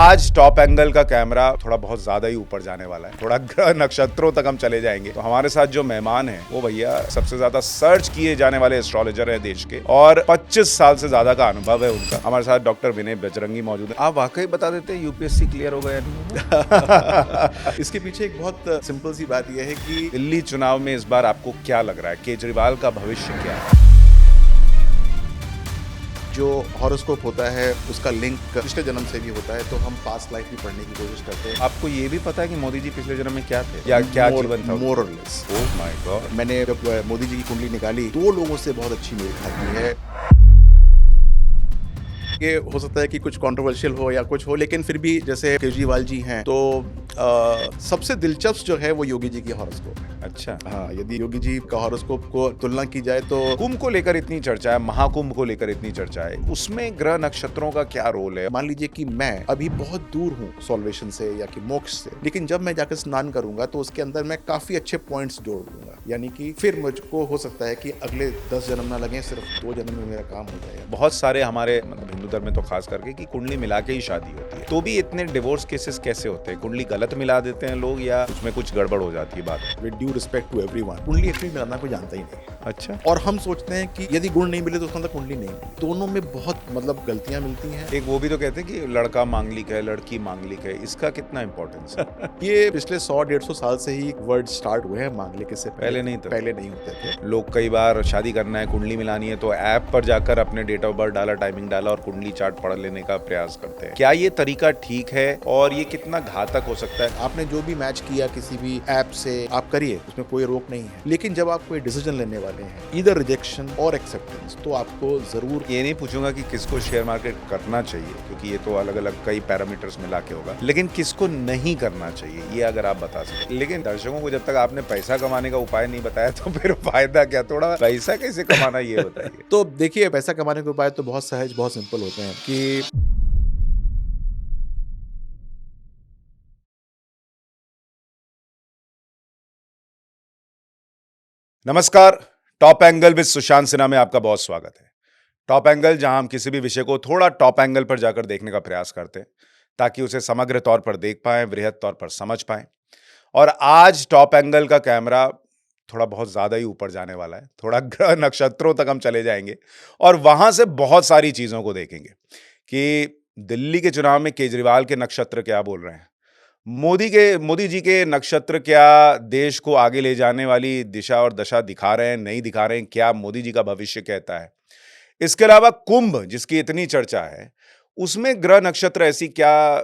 आज top angle का camera थोड़ा बहुत ज्यादा ही ऊपर जाने वाला है, थोड़ा ग्रह नक्षत्रों तक हम चले जाएंगे। तो हमारे साथ जो मेहमान हैं वो भैया सबसे ज्यादा सर्च किए जाने वाले एस्ट्रोलॉजर हैं देश के, और 25 साल से ज्यादा का अनुभव है उनका। हमारे साथ डॉक्टर विनय बजरंगी मौजूद है। आप वाकई बता देते हैं यूपीएससी क्लियर हो गया या नहीं होगा? इसके पीछे एक बहुत सिंपल सी बात यह है कि दिल्ली चुनाव में इस बार आपको क्या लग रहा है, केजरीवाल का भविष्य क्या है? जो हॉरोस्कोप होता है उसका लिंक पिछले जन्म से भी होता है, तो हम पास्ट लाइफ भी पढ़ने की कोशिश करते हैं। आपको ये भी पता है कि मोदी जी पिछले जन्म में क्या थे या क्या जीवन था? मोर और लेस। Oh my God. मैंने जब मोदी जी की कुंडली निकाली, 2 लोगों से बहुत अच्छी मेल खाती है। ये हो सकता है कि कुछ कंट्रोवर्शियल हो या कुछ हो, लेकिन फिर भी जैसे केजरीवाल जी हैं तो सबसे दिलचस्प जो है वो योगी जी की हॉरोस्कोप है। अच्छा, हाँ, यदि योगी जी का हॉरोस्कोप को तुलना की जाए तो कुंभ को लेकर इतनी चर्चा है, महाकुंभ को लेकर इतनी चर्चा है, उसमें ग्रह नक्षत्रों का क्या रोल है? मान लीजिए कि मैं अभी बहुत दूर हूँ सॉल्वेशन से या कि मोक्ष से, लेकिन जब मैं जाकर स्नान करूंगा तो उसके अंदर मैं काफी अच्छे पॉइंट्स जोड़ दूंगा, यानी कि फिर मुझको हो सकता है कि अगले 10 जन्म ना लगे, सिर्फ 2 जन्म में मेरा काम हो जाएगा। बहुत सारे हमारे मतलब हिंदू धर्म में तो खास करके कि कुंडली मिला के ही शादी होती है, तो भी इतने डिवोर्स केसेस कैसे होते हैं? कुंडली गलत मिला देते हैं लोग या उसमें कुछ गड़बड़ हो जाती है बात? With due respect to everyone, कुंडली एक्चुअली मिलाना कोई जानता ही नहीं। अच्छा, और हम सोचते हैं कि यदि गुण नहीं मिले तो उसके अंदर कुंडली नहीं मिली। दोनों में बहुत मतलब गलतियां मिलती हैं। एक वो भी तो कहते हैं कि लड़का मांगलिक है, लड़की मांगलिक है, इसका कितना इंपॉर्टेंस है? ये पिछले 100-150 साल से ही वर्ड स्टार्ट हुए हैं मांगलिक, इससे पहले नहीं था? पहले नहीं होते थे। लोग कई बार शादी करना है, कुंडली मिलानी है, तो ऐप पर जाकर अपने डेट ऑफ बर्थ डाला, टाइमिंग डाला और कुंडली चार्ट पढ़ लेने का प्रयास करते हैं। क्या ये तरीका ठीक है और ये कितना घातक हो सकता है? आपने जो भी मैच किया किसी भी ऐप से, आप करिए, उसमें कोई रोक नहीं है। लेकिन जब आप कोई डिसीजन लेने वाले हैं, ईदर रिजेक्शन और एक्सेप्टेंस, तो आपको जरूर ये नहीं पूछूंगा कि किसको शेयर मार्केट करना चाहिए, क्योंकि ये तो अलग अलग कई पैरामीटर्स मिला के होगा, लेकिन किसको नहीं करना चाहिए ये अगर आप बता सकें। लेकिन दर्शकों को जब तक आपने पैसा कमाने का उपाय नहीं बताया तो फिर फायदा क्या? थोड़ा पैसा कैसे कमाना ये बताइए। तो देखिए, पैसा कमाने के उपाय तो बहुत सहज, बहुत सिंपल होते हैं कि नमस्कार, top angle with Sushant Sinha में आपका बहुत स्वागत है। टॉप एंगल, जहां हम किसी भी विषय को थोड़ा टॉप एंगल पर जाकर देखने का प्रयास करते हैं ताकि उसे समग्र तौर पर देख पाएं, वृहद तौर पर समझ पाएं। और आज टॉप एंगल का कैमरा थोड़ा बहुत ज्यादा ही ऊपर जाने वाला है, थोड़ा ग्रह नक्षत्रों तक हम चले जाएंगे और वहां से बहुत सारी चीजों को देखेंगे कि दिल्ली के चुनाव में केजरीवाल के नक्षत्र क्या बोल रहे हैं, मोदी जी के नक्षत्र क्या देश को आगे ले जाने वाली दिशा और दशा दिखा रहे हैं, नहीं दिखा रहे हैं, क्या मोदी जी का भविष्य कहता है। इसके अलावा कुंभ जिसकी इतनी चर्चा है, उसमें ग्रह नक्षत्र ऐसी क्या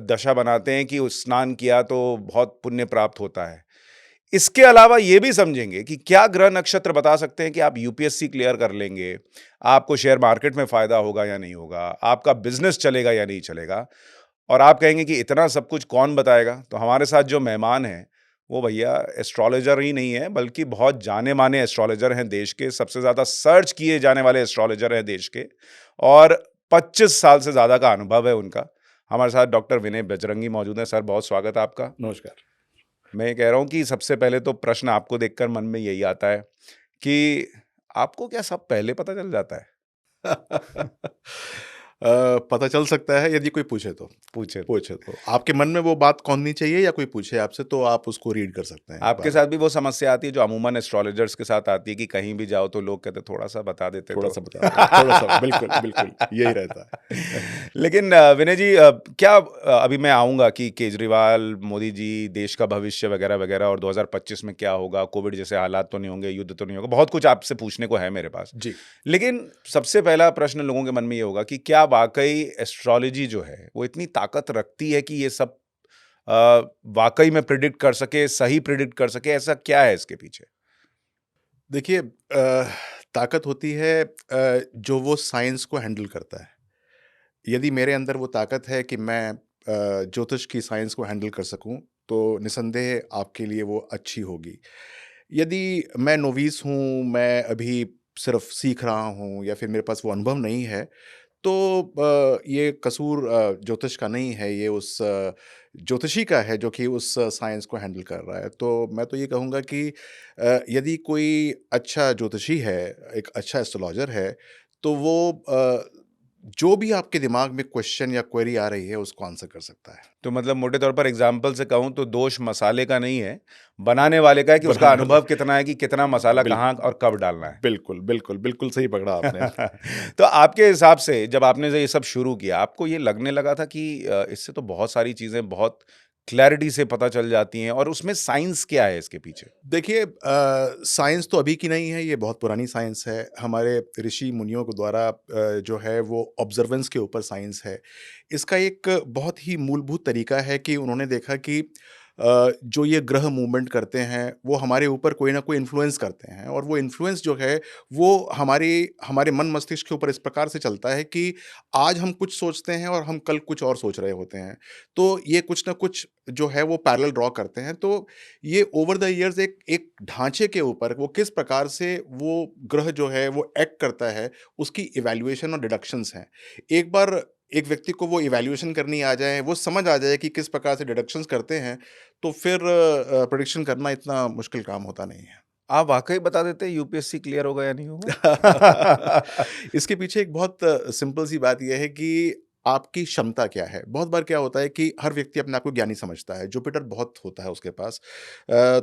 दशा बनाते हैं कि उस स्नान किया तो बहुत पुण्य प्राप्त होता है। इसके अलावा यह भी समझेंगे कि क्या ग्रह नक्षत्र बता सकते हैं कि आप यूपीएससी क्लियर कर लेंगे, आपको शेयर मार्केट में फायदा होगा या नहीं होगा, आपका बिजनेस चलेगा या नहीं चलेगा। और आप कहेंगे कि इतना सब कुछ कौन बताएगा? तो हमारे साथ जो मेहमान हैं वो भैया एस्ट्रोलॉजर ही नहीं है, बल्कि बहुत जाने माने एस्ट्रोलॉजर हैं देश के, सबसे ज्यादा सर्च किए जाने वाले एस्ट्रोलॉजर हैं देश के, और 25 साल से ज्यादा का अनुभव है उनका। हमारे साथ डॉक्टर विनय बजरंगी मौजूद हैं। सर, बहुत स्वागत है आपका। नमस्कार। मैं ये कह रहा हूं कि सबसे पहले तो प्रश्न आपको देखकर मन में यही आता है कि आपको क्या सब पहले पता चल जाता है? पता चल सकता है यदि कोई पूछे तो। पूछे। पूछे तो आपके मन में वो बात कौननी चाहिए या कोई पूछे आपसे, तो आप उसको रीड कर सकते हैं। आपके साथ भी वो समस्या आती है जो अमूमन एस्ट्रोलॉजर्स के साथ आती है कि कहीं भी जाओ तो लोग कहते थोड़ा सा बता देते, थोड़ा तो सा बता दो, थोड़ा सा बिल्कुल बिल्कुल यही रहता है। लेकिन विनय जी, क्या अभी मैं आऊंगा कि केजरीवाल, मोदी जी, देश का भविष्य वगैरह वगैरह, और 2025 में क्या होगा, कोविड जैसे हालात तो नहीं होंगे, युद्ध तो नहीं होगा, बहुत कुछ आपसे पूछने को है मेरे पास जी। लेकिन सबसे पहला प्रश्न लोगों के मन में ये होगा कि क्या वाकई एस्ट्रोलॉजी जो है वो इतनी ताकत रखती है कि ये सब अ, वाकई में प्रिडिक्ट कर सके, सही प्रिडिक्ट कर सके? ऐसा क्या है इसके पीछे? देखिए, ताकत होती है जो वो साइंस को हैंडल करता है। यदि मेरे अंदर वो ताकत है कि मैं ज्योतिष की साइंस को हैंडल कर सकूं, तो निसंदेह आपके लिए वो अच्छी होगी। यदि मैं नोविस हूँ, मैं अभी सिर्फ सीख रहा हूँ या फिर मेरे पास वो अनुभव नहीं है, तो ये कसूर ज्योतिष का नहीं है, ये उस ज्योतिषी का है जो कि उस साइंस को हैंडल कर रहा है। तो मैं तो ये कहूँगा कि यदि कोई अच्छा ज्योतिषी है, एक अच्छा एस्ट्रोलॉजर है, तो वो जो भी आपके दिमाग में क्वेश्चन या क्वेरी आ रही है उसको आंसर कर सकता है। तो मतलब मोटे तौर पर एग्जाम्पल से कहूँ तो दोष मसाले का नहीं है, बनाने वाले का है कि उसका बनाने वाले अनुभव कितना है कि कितना मसाला कहाँ बिल्कुल, और कब डालना है। बिल्कुल, बिल्कुल, बिल्कुल सही पकड़ा आपने। तो आपके हिसाब से जब आपने ये सब शुरू किया, आपको ये लगने लगा था कि इससे तो बहुत सारी चीज़ें बहुत क्लैरिटी से पता चल जाती हैं और उसमें साइंस क्या है इसके पीछे? देखिए साइंस तो अभी की नहीं है, ये बहुत पुरानी साइंस है। हमारे ऋषि मुनियों के द्वारा जो है वो ऑब्जर्वेंस के ऊपर साइंस है। इसका एक बहुत ही मूलभूत तरीका है कि उन्होंने देखा कि जो ये ग्रह मूवमेंट करते हैं, वो हमारे ऊपर कोई ना कोई इन्फ्लुएंस करते हैं और वो इन्फ्लुएंस जो है, वो हमारे मन मस्तिष्क के ऊपर इस प्रकार से चलता है कि आज हम कुछ सोचते हैं और हम कल कुछ और सोच रहे होते हैं। तो ये कुछ ना कुछ जो है वो पैरेलल ड्रॉ करते हैं। तो ये ओवर द इयर्स एक एक ढांचे के ऊपर वो किस प्रकार से वो ग्रह जो है वो एक्ट करता है, उसकी इवैल्यूएशन और डिडक्शंस हैं। एक बार एक व्यक्ति को वो इवैल्यूएशन करनी आ जाए, वो समझ आ जाए कि किस प्रकार से डिडक्शंस करते हैं, तो फिर प्रेडिक्शन करना इतना मुश्किल काम होता नहीं है। आप वाक़ई बता देते यूपीएससी क्लियर होगा या नहीं होगा? इसके पीछे एक बहुत सिंपल सी बात ये है कि आपकी क्षमता क्या है? बहुत बार क्या होता है कि हर व्यक्ति अपने आप को ज्ञानी समझता है, जुपिटर बहुत होता है उसके पास।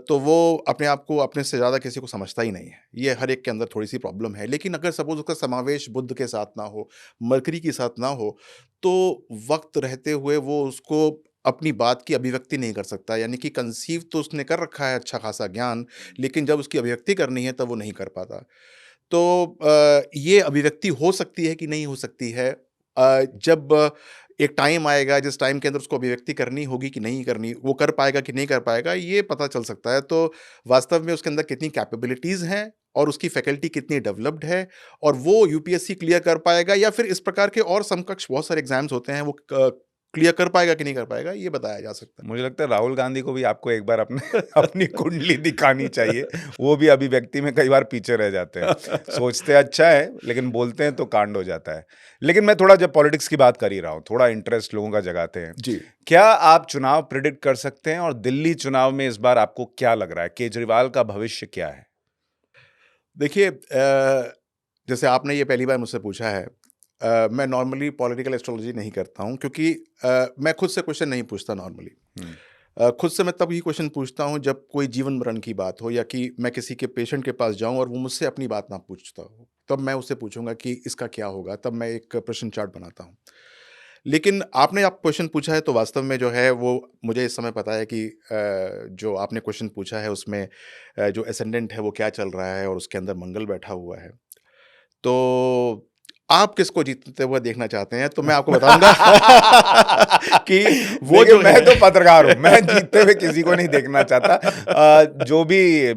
तो वो अपने आप को अपने से ज़्यादा किसी को समझता ही नहीं है। ये हर एक के अंदर थोड़ी-सी प्रॉब्लम है। लेकिन अगर सपोज़ उसका समावेश बुध के साथ ना हो, मरकरी के साथ ना हो, तो वक़्त रहते हुए वो उसको अपनी बात की अभिव्यक्ति नहीं कर सकता। यानी कि कंसीव तो उसने कर रखा है अच्छा खासा ज्ञान, लेकिन जब उसकी अभिव्यक्ति करनी है तब वो नहीं कर पाता। तो ये अभिव्यक्ति हो सकती है कि नहीं हो सकती है जब एक टाइम आएगा जिस टाइम के अंदर उसको अभिव्यक्ति करनी होगी कि नहीं करनी, वो कर पाएगा कि नहीं कर पाएगा, ये पता चल सकता है। तो वास्तव में उसके अंदर कितनी कैपेबिलिटीज़ हैं और उसकी फैकल्टी कितनी डेवलप्ड है और वो यूपीएससी क्लियर कर पाएगा या फिर इस प्रकार के और समकक्ष बहुत सारे एग्ज़ाम्स होते हैं, वो क्लियर कर पाएगा कि नहीं कर पाएगा, ये बताया जा सकता है। मुझे लगता है राहुल गांधी को भी आपको एक बार अपने अपनी कुंडली दिखानी चाहिए। वो भी अभिव्यक्ति में कई बार पीछे रह जाते हैं। सोचते अच्छा है, लेकिन बोलते हैं तो कांड हो जाता है। लेकिन मैं थोड़ा जब पॉलिटिक्स की बात कर ही रहा हूँ, थोड़ा इंटरेस्ट लोगों का जगाते हैं। जी। क्या आप चुनाव प्रेडिक्ट कर सकते हैं और दिल्ली चुनाव में इस बार आपको क्या लग रहा है? केजरीवाल का भविष्य क्या है? देखिए जैसे आपने ये पहली बार मुझसे पूछा है मैं नॉर्मली पॉलिटिकल एस्ट्रोलॉजी नहीं करता हूँ क्योंकि मैं खुद से क्वेश्चन नहीं पूछता नॉर्मली। हुँ, खुद से मैं तब ही क्वेश्चन पूछता हूँ जब कोई जीवन मरण की बात हो या कि मैं किसी के पेशेंट के पास जाऊँ और वो मुझसे अपनी बात ना पूछता हो, तब मैं उससे पूछूंगा कि इसका क्या होगा, तब मैं एक प्रश्न चार्ट बनाता हूँ। लेकिन आपने आप क्वेश्चन पूछा है तो वास्तव में जो है वो मुझे इस समय पता है कि जो आपने क्वेश्चन पूछा है उसमें जो एसेंडेंट है वो क्या चल रहा है और उसके अंदर मंगल बैठा हुआ है। तो आप किसको जीतते हुए देखना चाहते हैं? तो मैं आपको बताऊँगा कि वो देखिए जो मैं तो है पत्रकार हूँ, मैं जीतते हुए किसी को नहीं देखना चाहता। जो भी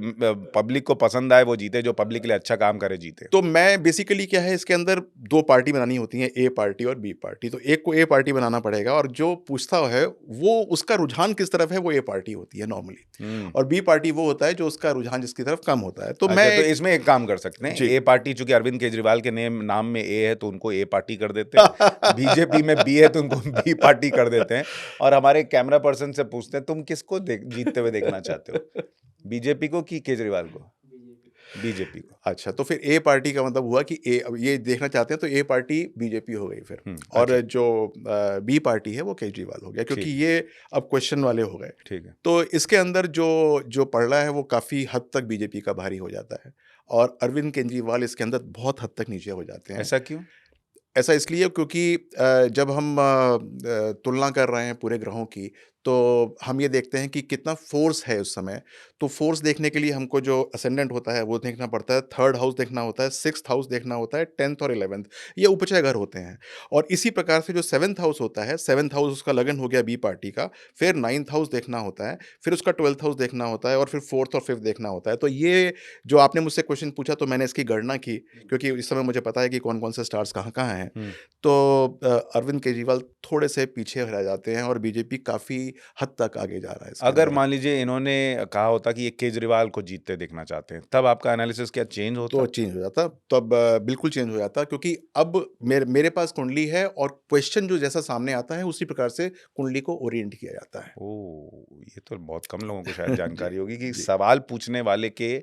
पब्लिक को पसंद आए वो जीते, जो पब्लिक के लिए अच्छा काम करे जीते। तो मैं बेसिकली क्या है इसके अंदर 2 पार्टी बनानी होती हैं, ए पार्टी और बी पार्टी। तो एक को ए पार्टी बनाना पड़ेगा और जो पूछता है वो उसका रुझान किस तरफ है वो ए पार्टी होती है नॉर्मली। हुँ। और बी पार्टी वो होता है जो उसका रुझान जिसकी तरफ कम होता है। तो मैं अच्छा, तो एक इसमें एक काम कर सकते हैं, जी। ए पार्टी चूँकि अरविंद केजरीवाल के नाम में ए है तो उनको ए पार्टी कर देते हैं। बीजेपी में बी है तो उनको बी पार्टी कर देते हैं और हमारे कैमरा पर्सन से पूछते हैं तुम किसको जीतते हुए देखना चाहते हो? बीजेपी को कि केजरीवाल को? बीजेपी को। अच्छा, तो फिर ए पार्टी का मतलब हुआ कि ए अब ये देखना चाहते हैं तो ए पार्टी बीजेपी हो गई फिर। और अच्छा, जो बी पार्टी है वो केजरीवाल हो गया क्योंकि ठीक, ये अब क्वेश्चन वाले हो गए। ठीक है। तो इसके अंदर जो जो पलड़ा है वो काफ़ी हद तक बीजेपी का भारी हो जाता है और अरविंद केजरीवाल इसके अंदर बहुत हद तक नीचे हो जाते हैं। ऐसा क्यों? ऐसा इसलिए क्योंकि जब हम तुलना कर रहे हैं पूरे ग्रहों की, तो हम ये देखते हैं कि कितना फ़ोर्स है उस समय। तो फ़ोर्स देखने के लिए हमको जो असेंडेंट होता है, वो देखना पड़ता है, 3rd हाउस देखना होता है, 6th हाउस देखना होता है, 10th और 11th ये उपचय घर होते हैं। और इसी प्रकार से जो 7th हाउस होता है, 7th हाउस उसका लगन हो गया बी पार्टी का, फिर 9th हाउस देखना होता है, फिर उसका 12th हाउस देखना होता है और फिर 4th और 5th देखना होता है। तो ये जो आपने मुझसे क्वेश्चन पूछा तो मैंने इसकी गणना की, क्योंकि इस समय मुझे पता है कि कौन-कौन से स्टार्स कहाँ-कहाँ हैं। हुँ। तो अरविंद केजरीवाल थोड़े से पीछे रह जाते हैं और बीजेपी काफ़ी हद तक आगे जा रहा है इसके अगर अंदर। मान लीजिए इन्होंने कहा होता कि ये केजरीवाल को जीतते देखना चाहते हैं, तब आपका एनालिसिस क्या चेंज तो होता? चेंज हो जाता, तब बिल्कुल चेंज हो जाता क्योंकि अब मेरे पास कुंडली है और क्वेश्चन जो जैसा सामने आता है उसी प्रकार से कुंडली को ओरिएंट किया जाता है। ओह! ये तो बहुत कम लोगों को शायद जी, जानकारी होगी कि जी। सवाल पूछने वाले के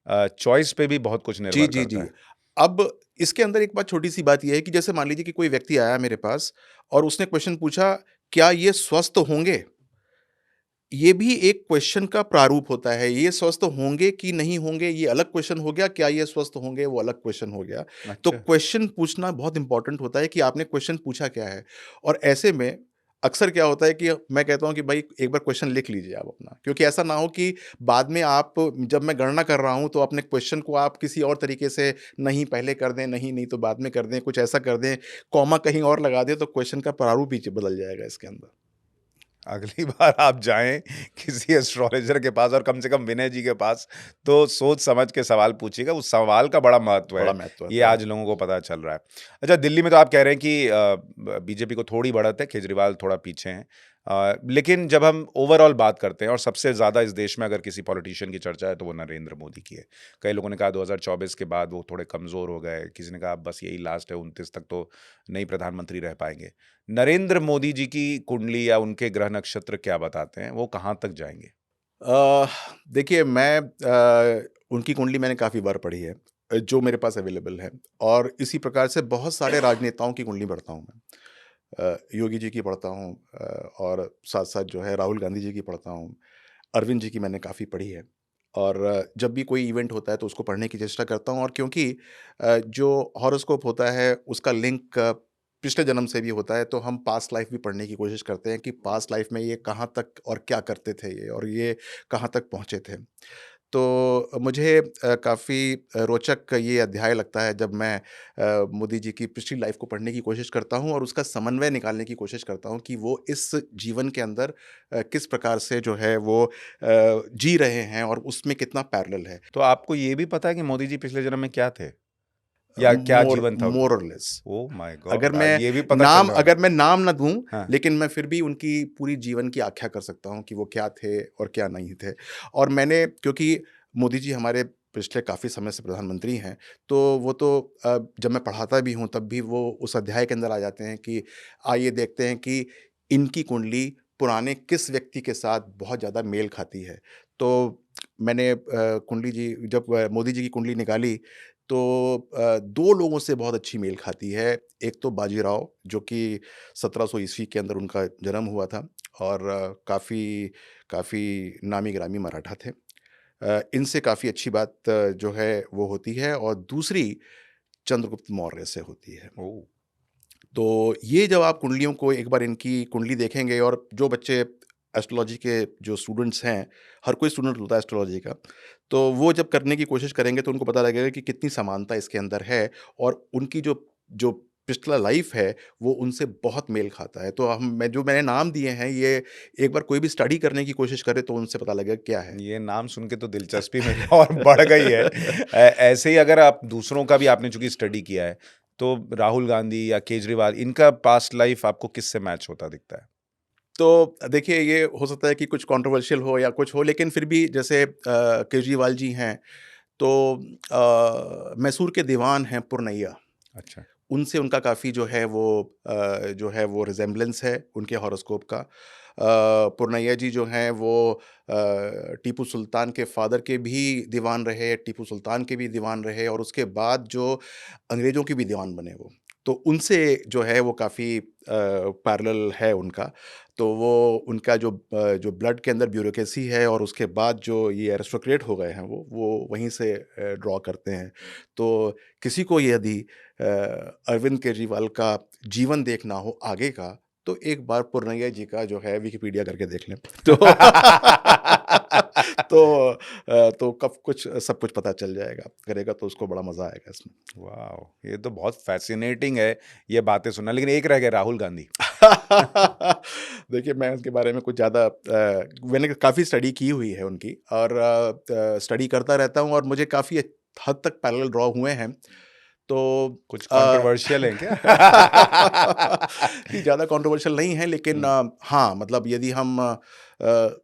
चॉइस पे भी बहुत कुछ जी, निर्भर जी, करता जी। है। अब इसके अंदर एक बात छोटी-सी बात ये है कि जैसे मान लीजिए कि कोई व्यक्ति आया मेरे पास और उसने क्वेश्चन पूछा, "क्या ये स्वस्थ होंगे?" ये भी एक क्वेश्चन का प्रारूप होता है। ये स्वस्थ होंगे कि नहीं होंगे, ये अलग क्वेश्चन हो गया, क्या ये स्वस्थ होंगे, वो अलग क्वेश्चन हो गया। तो अच्छा। क्वेश्चन पूछना बहुत इम्पोर्टेंट होता है कि आपने क्वेश्चन पूछा क्या है? और ऐसे में अक्सर क्या होता है कि मैं कहता हूँ कि भाई एक बार क्वेश्चन लिख लीजिए आप अपना, क्योंकि ऐसा ना हो कि बाद में आप जब मैं गणना कर रहा हूँ, तो अपने क्वेश्चन को आप किसी और तरीके से नहीं पहले कर दें, नहीं तो बाद में कर दें, कुछ ऐसा कर दें, कॉमा कहीं और लगा दें, तो क्वेश्चन का प्रारूप ही बदल जाएगा इसके अंदर। अगली बार आप जाएँ किसी एस्ट्रोलॉजर के पास और कम से कम विनय जी के पास, तो सोच समझ के सवाल पूछिएगा, उस सवाल का बड़ा महत्व बड़ा है, महत्व ये होता है। आज लोगों को पता चल रहा है। अच्छा, दिल्ली में तो आप कह रहे हैं कि बीजेपी को थोड़ी बढ़त है, केजरीवाल थोड़ा पीछे हैं। लेकिन जब हम ओवरऑल बात करते हैं और सबसे ज़्यादा इस देश में अगर किसी पॉलिटिशियन की चर्चा है, तो वो नरेंद्र मोदी की है। कई लोगों ने कहा 2024 के बाद वो थोड़े कमज़ोर हो गए, किसी ने कहा अब बस यही लास्ट है, 29 तक तो नहीं प्रधानमंत्री रह पाएँगे। नरेंद्र मोदी जी की कुंडली या उनके ग्रह नक्षत्र क्या बताते हैं? वो कहाँ तक जाएँगे? अ, देखिए मैं उनकी कुंडली मैंने काफ़ी बार पढ़ी है, जो मेरे पास अवेलेबल है और इसी प्रकार से बहुत सारे राजनेताओं की कुंडली पढ़ता हूँ मैं। योगी जी की पढ़ता हूँ और साथ-साथ जो है राहुल गांधी जी की पढ़ता हूँ, अरविंद जी की मैंने काफ़ी पढ़ी है और जब भी कोई इवेंट होता है तो उसको पढ़ने की चेष्टा करता हूँ और क्योंकि जो हॉरोस्कोप होता है उसका लिंक पिछले जन्म से भी होता है, तो हम पास्ट लाइफ भी पढ़ने की कोशिश करते हैं कि पास्ट लाइफ में ये कहाँ तक और क्या करते थे ये और ये कहाँ तक पहुँचे थे। तो मुझे काफ़ी रोचक ये अध्याय लगता है जब मैं मोदी जी की पिछली लाइफ को पढ़ने की कोशिश करता हूँ और उसका समन्वय निकालने की कोशिश करता हूँ कि वो इस जीवन के अंदर किस प्रकार से जो है वो जी रहे हैं और उसमें कितना पैरेलल है। तो आपको ये भी पता है कि मोदी जी पिछले जन्म में क्या थे? या क्या मोर जीवन था मोर उनका? और लेस। Oh my God! आज ये भी पता नाम चलने वाला अगर है। मैं नाम ना दूँ, हाँ। लेकिन मैं फिर भी उनकी पूरी जीवन की आख्या कर सकता हूँ कि वो क्या थे और क्या नहीं थे। और मैंने क्योंकि मोदी जी हमारे पिछले काफ़ी समय से प्रधानमंत्री हैं, तो वो तो जब मैं पढ़ाता भी हूँ तब भी वो उस अध्याय के अंदर आ जाते हैं कि आइए देखते हैं कि इनकी कुंडली पुराने किस व्यक्ति के साथ बहुत ज़्यादा मेल खाती है। तो मैंने कुंडली जी जब मोदी जी की कुंडली निकाली तो 2 लोगों से बहुत अच्छी मेल खाती है। एक तो बाजीराव जो कि 1700 ईस्वी के अंदर उनका जन्म हुआ था और काफ़ी काफ़ी नामी-गिरामी मराठा थे। इनसे काफ़ी अच्छी बात जो है वो होती है और दूसरी चंद्रगुप्त मौर्य से होती है। ओह! तो ये जब आप कुंडलियों को एक बार इनकी कुंडली देखेंगे और जो बच्चे एस्ट्रोलॉजी के जो स्टूडेंट्स हैं, हर कोई स्टूडेंट होता है एस्ट्रोलॉजी का, तो वो जब करने की कोशिश करेंगे तो उनको पता लगेगा कि कितनी समानता इसके अंदर है और उनकी जो जो पिछला लाइफ है, वो उनसे बहुत मेल खाता है। तो मैंने नाम दिए हैं, ये एक बार कोई भी स्टडी करने की कोशिश करे तो उनसे पता लगेगा क्या है। ये नाम सुन के तो दिलचस्पी मेरी और बढ़ गई है। ऐसे ही अगर आप दूसरों का भी आपने चूँकि स्टडी किया है, तो राहुल गांधी या केजरीवाल इनका पास्ट लाइफ आपको किससे मैच होता दिखता है? तो देखिए, ये हो सकता है कि कुछ कंट्रोवर्शियल हो या कुछ हो, लेकिन फिर भी जैसे केजरीवाल जी हैं, तो मैसूर के दीवान हैं पुरनैया, अच्छा। उनसे उनका काफ़ी जो है वो रिज़ेम्बलेंस है उनके हॉरोस्कोप का। पुरनैया जी जो हैं वो टीपू सुल्तान के फ़ादर के भी दीवान रहे, टिपू सुल्तान के भी दीवान रहे और उसके बाद जो अंग्रेज़ों के भी दीवान बने वो। तो उनसे जो है वो काफ़ी पैरेलल है उनका। तो वो उनका जो ब्लड के अंदर ब्यूरोक्रेसी है और उसके बाद जो ये एरिस्टोक्रेट हो गए हैं वो वहीं से ड्रॉ करते हैं। तो किसी को यदि अरविंद केजरीवाल का जीवन देखना हो आगे का, तो एक बार पुरनैया जी का जो है विकिपीडिया करके देख लें। तो तो कब कुछ सब कुछ पता चल जाएगा करेगा तो उसको बड़ा मज़ा आएगा इसमें। वाओ! ये तो बहुत फ़ैसिनेटिंग है, ये बातें सुनना। लेकिन एक रह गया राहुल गांधी। देखिए, मैं उसके बारे में कुछ ज़्यादा मैंने काफ़ी स्टडी की हुई है उनकी और स्टडी करता रहता हूँ और मुझे काफ़ी हद तक पैरेलल ड्रॉ हुए हैं। तो कुछ अ, कंट्रोवर्शियल हैं क्या? नहीं ज़्यादा कंट्रोवर्शियल नहीं है लेकिन हुँ। हाँ, मतलब यदि हम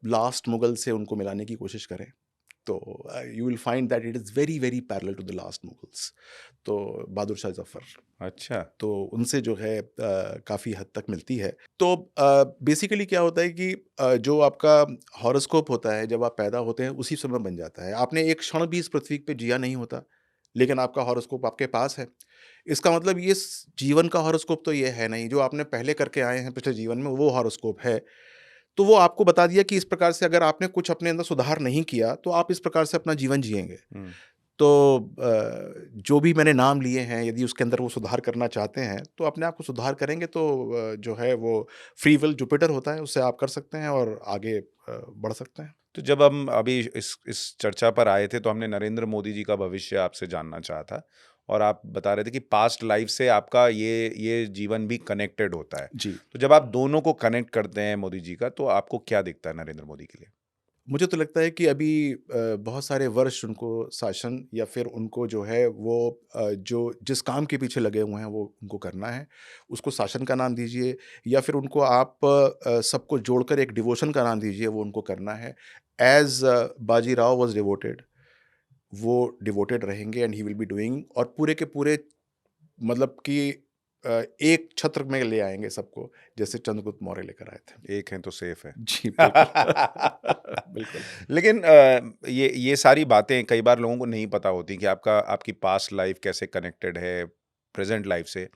लास्ट मुगल से उनको मिलाने की कोशिश करें, तो you will find that it is very, very parallel to the last Mughals. तो बहादुर शाह ज़फ़र, अच्छा। तो उनसे जो है काफ़ी हद तक मिलती है। तो बेसिकली क्या होता है कि जो आपका हॉरोस्कोप होता है, जब आप पैदा होते हैं, उसी समय बन जाता है। आपने एक क्षण भी इस पृथ्वी पे जिया नहीं होता, लेकिन आपका हॉरोस्कोप आपके पास है। इसका मतलब ये जीवन का हॉरोस्कोप तो ये है नहीं, जो आपने पहले करके आए हैं पिछले जीवन में वो हॉरोस्कोप है। तो वो आपको बता दिया कि इस प्रकार से अगर आपने कुछ अपने अंदर सुधार नहीं किया तो आप इस प्रकार से अपना जीवन जिएंगे। हम्म। तो जो भी मैंने नाम लिए हैं, यदि उसके अंदर वो सुधार करना चाहते हैं तो अपने आप को सुधार करेंगे तो जो है वो फ्री विल जुपिटर होता है, उससे आप कर सकते हैं और आगे बढ़ सकते हैं। तो जब हम अभी इस चर्चा पर आए थे तो हमने नरेंद्र मोदी जी का भविष्य आपसे जानना चाहा था, और आप बता रहे थे कि पास्ट लाइफ से आपका ये जीवन भी कनेक्टेड होता है। जी। तो जब आप दोनों को कनेक्ट करते हैं मोदी जी का, तो आपको क्या दिखता है नरेंद्र मोदी के लिए? मुझे तो लगता है कि अभी बहुत सारे वर्ष उनको शासन या फिर उनको जो है वो जो जिस काम के पीछे लगे हुए हैं वो उनको करना है। उसको शासन का नाम दीजिए या फिर उनको आप सबको जोड़कर एक डिवोशन का नाम दीजिए, वो उनको करना है। एज़ बाजीराव वाज़ डिवोटेड, वो डिवोटेड रहेंगे and he will be doing, और पूरे के पूरे मतलब कि एक छत्र में ले आएँगे सबको, जैसे चंद्रगुप्त मौर्य लेकर आए थे। एक हैं तो सेफ है। जी, बिल्कुल। बिल्कुल। लेकिन ये सारी बातें कई बार लोगों को नहीं पता होती कि आपकी पास्ट लाइफ कैसे कनेक्टेड है प्रेजेंट लाइफ से।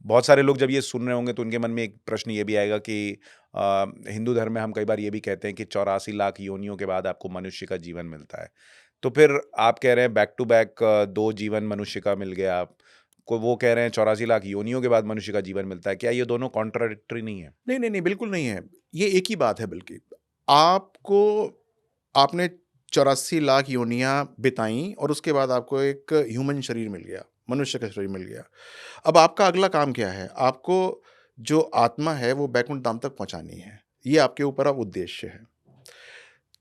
बहुत सारे लोग जब ये सुन रहे होंगे तो उनके मन में एक प्रश्न ये भी आएगा कि हिंदू धर्म में हम कई बार ये भी कहते हैं कि 84 लाख योनियों के बाद आपको मनुष्य का जीवन मिलता है। तो फिर आप कह रहे हैं बैक टू बैक 2 जीवन मनुष्य का मिल गया। को वो कह रहे हैं 84 लाख योनियों के बाद मनुष्य का जीवन मिलता है। क्या ये दोनों कॉन्ट्राडिक्टरी नहीं है? नहीं, नहीं, नहीं, बिल्कुल नहीं है। ये एक ही बात है बल्कि। आपको आपने 84 लाख योनियाँ बिताईं और उसके बाद आपको एक ह्यूमन शरीर मिल गया, मनुष्य का शरीर मिल गया। अब आपका अगला काम क्या है? आपको जो आत्मा है वो बैकुंठ धाम तक पहुँचानी है। ये आपके ऊपर अब उद्देश्य है।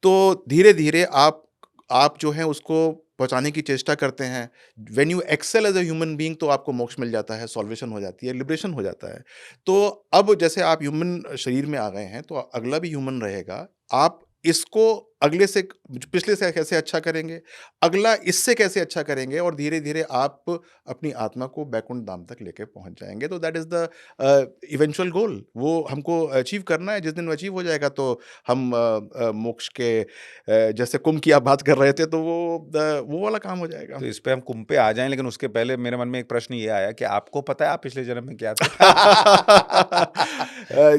तो धीरे-धीरे आप जो है उसको पहुँचाने की चेष्टा करते हैं। When you excel as a human being तो आपको मोक्ष मिल जाता है, सॉल्वेशन हो जाती है, लिबरेशन हो जाता है। तो अब जैसे आप ह्यूमन शरीर में आ गए हैं, तो अगला भी ह्यूमन रहेगा। आप इसको अगले से पिछले से कैसे अच्छा करेंगे, अगला इससे कैसे अच्छा करेंगे और धीरे-धीरे आप अपनी आत्मा को बैकुंठ धाम तक लेके पहुँच जाएँगे। तो दैट इज़ द इवेंचुअल गोल। वो हमको अचीव करना है। जिस दिन वो अचीव हो जाएगा तो हम मोक्ष के जैसे कुंभ की आप बात कर रहे थे तो वो वाला काम हो जाएगा। तो इस पे हम कुंभ पे आ जाएँ, लेकिन उसके पहले मेरे मन में एक प्रश्न ये आया कि आपको पता है आप पिछले जन्म में क्या थे?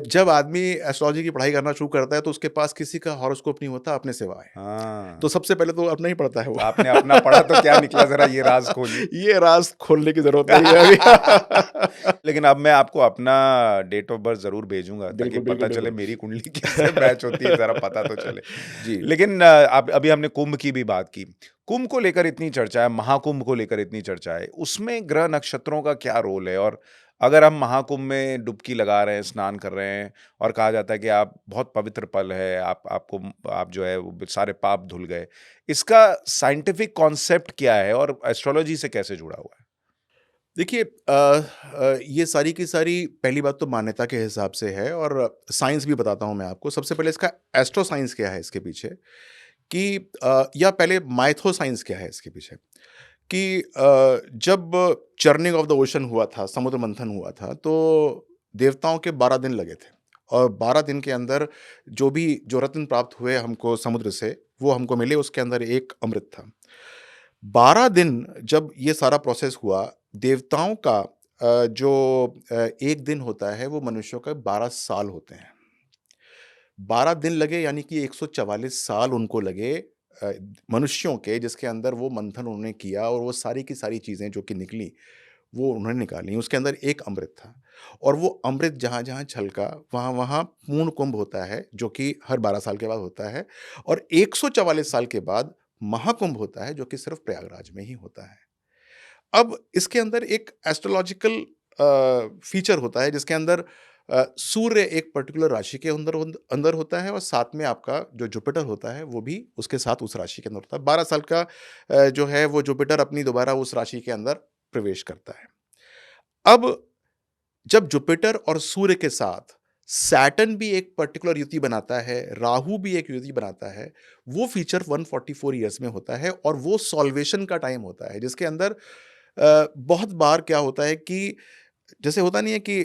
जब आदमी एस्ट्रोलॉजी की पढ़ाई करना शुरू करता है तो उसके पास किसी का हॉरोस्कोप नहीं होता अपने सिवाय। तो हाँ, सबसे पहले तो अपना ही पढ़ता है वो। तो आपने अपना पढ़ा तो क्या निकला, ज़रा ये राज़ खोलिए? ये राज़ खोलने की ज़रूरत नहीं है अभी। लेकिन अब मैं आपको अपना डेट ऑफ बर्थ ज़रूर भेजूँगा ताकि बिल्कुल, पता बिल्कुल, चले बिल्कुल। मेरी कुंडली कैसे मैच होती है, ज़रा पता तो चले। जी। लेकिन अब अभी हमने कुंभ की भी बात की। कुंभ को लेकर इतनी चर्चा है, महाकुंभ को लेकर इतनी चर्चा है, उसमें ग्रह नक्षत्रों का क्या रोल है? और अगर हम महाकुंभ में डुबकी लगा रहे हैं, स्नान कर रहे हैं और कहा जाता है कि आप बहुत पवित्र पल है, आप जो है वो सारे पाप धुल गए। इसका साइंटिफिक कॉन्सेप्ट क्या है और एस्ट्रोलॉजी से कैसे जुड़ा हुआ है? देखिए ये सारी की सारी पहली बात तो मान्यता के हिसाब से है और साइंस भी बताता हूँ मैं आपको। सबसे पहले इसका एस्ट्रो साइंस क्या है इसके पीछे कि या पहले माइथो साइंस क्या है इसके पीछे कि जब चर्निंग ऑफ द ओशन हुआ था, समुद्र मंथन हुआ था, तो देवताओं के 12 दिन लगे थे और 12 दिन के अंदर जो रत्न प्राप्त हुए हमको समुद्र से, वो हमको मिले, उसके अंदर एक अमृत था। 12 दिन जब ये सारा प्रोसेस हुआ, देवताओं का जो 1 दिन होता है, वो मनुष्यों का 12 साल होते हैं। 12 दिन लगे यानी कि 144 साल उनको लगे अ, मनुष्यों के, जिसके अंदर वो मंथन उन्होंने किया और वो सारी की सारी चीज़ें जो कि निकली, वो उन्होंने निकाली। उसके अंदर एक अमृत था और वो अमृत जहाँ-जहाँ छलका, वहाँ-वहाँ पूर्ण कुंभ होता है, जो कि हर 12 साल के बाद होता है और 144 साल के बाद महाकुंभ होता है, जो कि सिर्फ़ प्रयागराज में ही होता है। अब इसके अंदर एक एस्ट्रोलॉजिकल फीचर होता है जिसके अंदर सूर्य एक पर्टिकुलर राशि के अंदर अंदर होता है और साथ में आपका जो जुपिटर होता है वो भी उसके साथ उस राशि के अंदर होता है। 12 साल का जो है वो जुपिटर अपनी दोबारा उस राशि के अंदर प्रवेश करता है। अब जब जुपिटर और सूर्य के साथ सैटर्न भी एक पर्टिकुलर युति बनाता है, राहु भी एक युति बनाता है, वो फीचर 144 ईयर्स में होता है और वो सॉल्वेशन का टाइम होता है जिसके अंदर बहुत बार क्या होता है कि जैसे होता नहीं है कि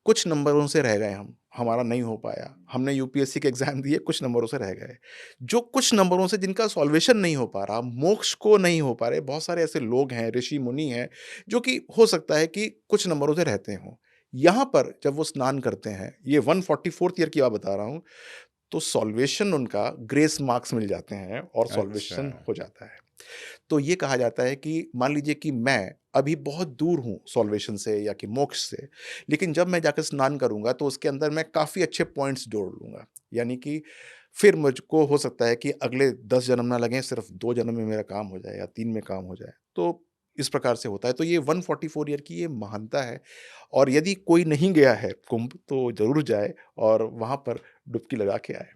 कुछ नंबरों से रह गए हम। हमारा नहीं हो पाया, हमने यूपीएससी के एग्ज़ाम दिए, कुछ नंबरों से रह गए। जो कुछ नंबरों से जिनका सॉल्वेशन नहीं हो पा रहा, मोक्ष को नहीं हो पा रहे, बहुत सारे ऐसे लोग हैं, ऋषि-मुनि हैं, जो कि हो सकता है कि कुछ नंबरों से रहते हों। यहाँ पर जब वो स्नान करते हैं, ये 144th ईयर की बात बता रहा हूँ, तो सॉल्वेशन उनका ग्रेस मार्क्स मिल जाते हैं और अच्छा। सॉल्वेशन हो जाता है। तो ये कहा जाता है कि मान लीजिए कि मैं अभी बहुत दूर हूँ सॉल्वेशन से या कि मोक्ष से, लेकिन जब मैं जाकर स्नान करूँगा तो उसके अंदर मैं काफ़ी अच्छे पॉइंट्स जोड़ लूँगा। यानी कि फिर मुझको हो सकता है कि अगले 10 जन्म ना लगें, सिर्फ़ 2 जन्म में मेरा काम हो जाए या 3 में काम हो जाए। तो इस प्रकार से होता है। तो ये 144 ईयर की ये महानता है और यदि कोई नहीं गया है कुंभ तो ज़रूर जाए और वहाँ पर डुबकी लगा के आए।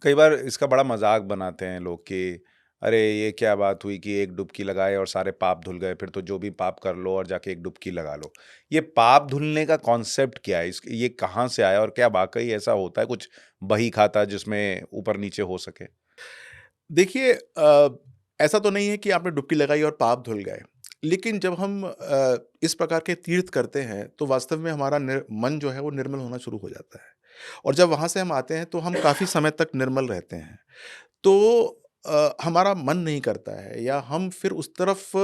कई बार इसका बड़ा मज़ाक बनाते हैं लोग कि अरे! ये क्या बात हुई कि एक डुबकी लगाए और सारे पाप धुल गए, फिर तो जो भी पाप कर लो और जाके एक डुबकी लगा लो। ये पाप धुलने का कॉन्सेप्ट क्या है? ये कहाँ से आया और क्या वाक़ई ऐसा होता है कुछ बही खाता जिसमें ऊपर-नीचे हो सके? देखिए ऐसा तो नहीं है कि आपने डुबकी लगाई और पाप धुल गए। लेकिन जब हम इस प्रकार के तीर्थ करते हैं, तो वास्तव में हमारा मन जो है वो निर्मल होना शुरू हो जाता है। और जब वहाँ से हम आते हैं, तो हम काफ़ी समय तक निर्मल रहते हैं। तो हमारा मन नहीं करता है या हम फिर उस तरफ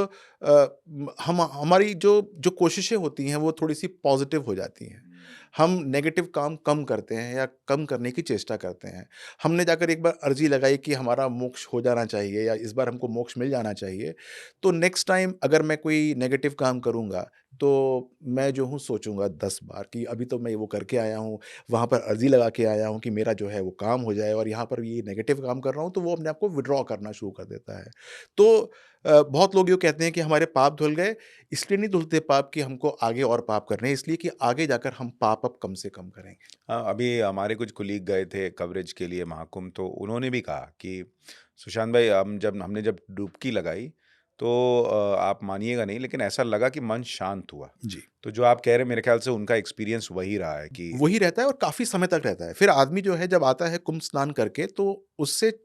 हम हमारी जो जो कोशिशें होती हैं वो थोड़ी-सी पॉज़िटिव हो जाती हैं। हम नेगेटिव काम कम करते हैं या कम करने की चेष्टा करते हैं। हमने जाकर एक बार अर्ज़ी लगाई कि हमारा मोक्ष हो जाना चाहिए या इस बार हमको मोक्ष मिल जाना चाहिए, तो नेक्स्ट टाइम अगर मैं कोई नेगेटिव काम करूँगा, तो मैं जो हूँ सोचूँगा 10 बार कि अभी तो मैं वो करके आया हूँ, वहाँ पर अर्ज़ी लगा के आया हूँ कि मेरा जो है वो काम हो जाए और यहाँ पर ये नेगेटिव काम कर रहा हूँ, तो वो अपने आप को विथड्रॉ करना शुरू कर देता है। तो बहुत लोग यूँ कहते हैं कि हमारे पाप धुल गए, इसलिए नहीं धुलते पाप कि हमको आगे और पाप करने हैं, इसलिए कि आगे जाकर हम पाप अब कम से कम करेंगे। हाँ, अभी हमारे कुछ कोलीग गए थे कवरेज के लिए महाकुंभ, तो उन्होंने भी कहा कि सुशांत भाई हमने जब डुबकी लगाई तो आप मानिएगा नहीं लेकिन ऐसा लगा कि मन शांत हुआ। जी। तो जो आप कह रहे हैं मेरे ख्याल से उनका एक्सपीरियंस वही रहा है कि वही रहता है और काफ़ी समय तक रहता है। फिर आदमी जो है जब आता है कुंभ स्नान करके तो उससे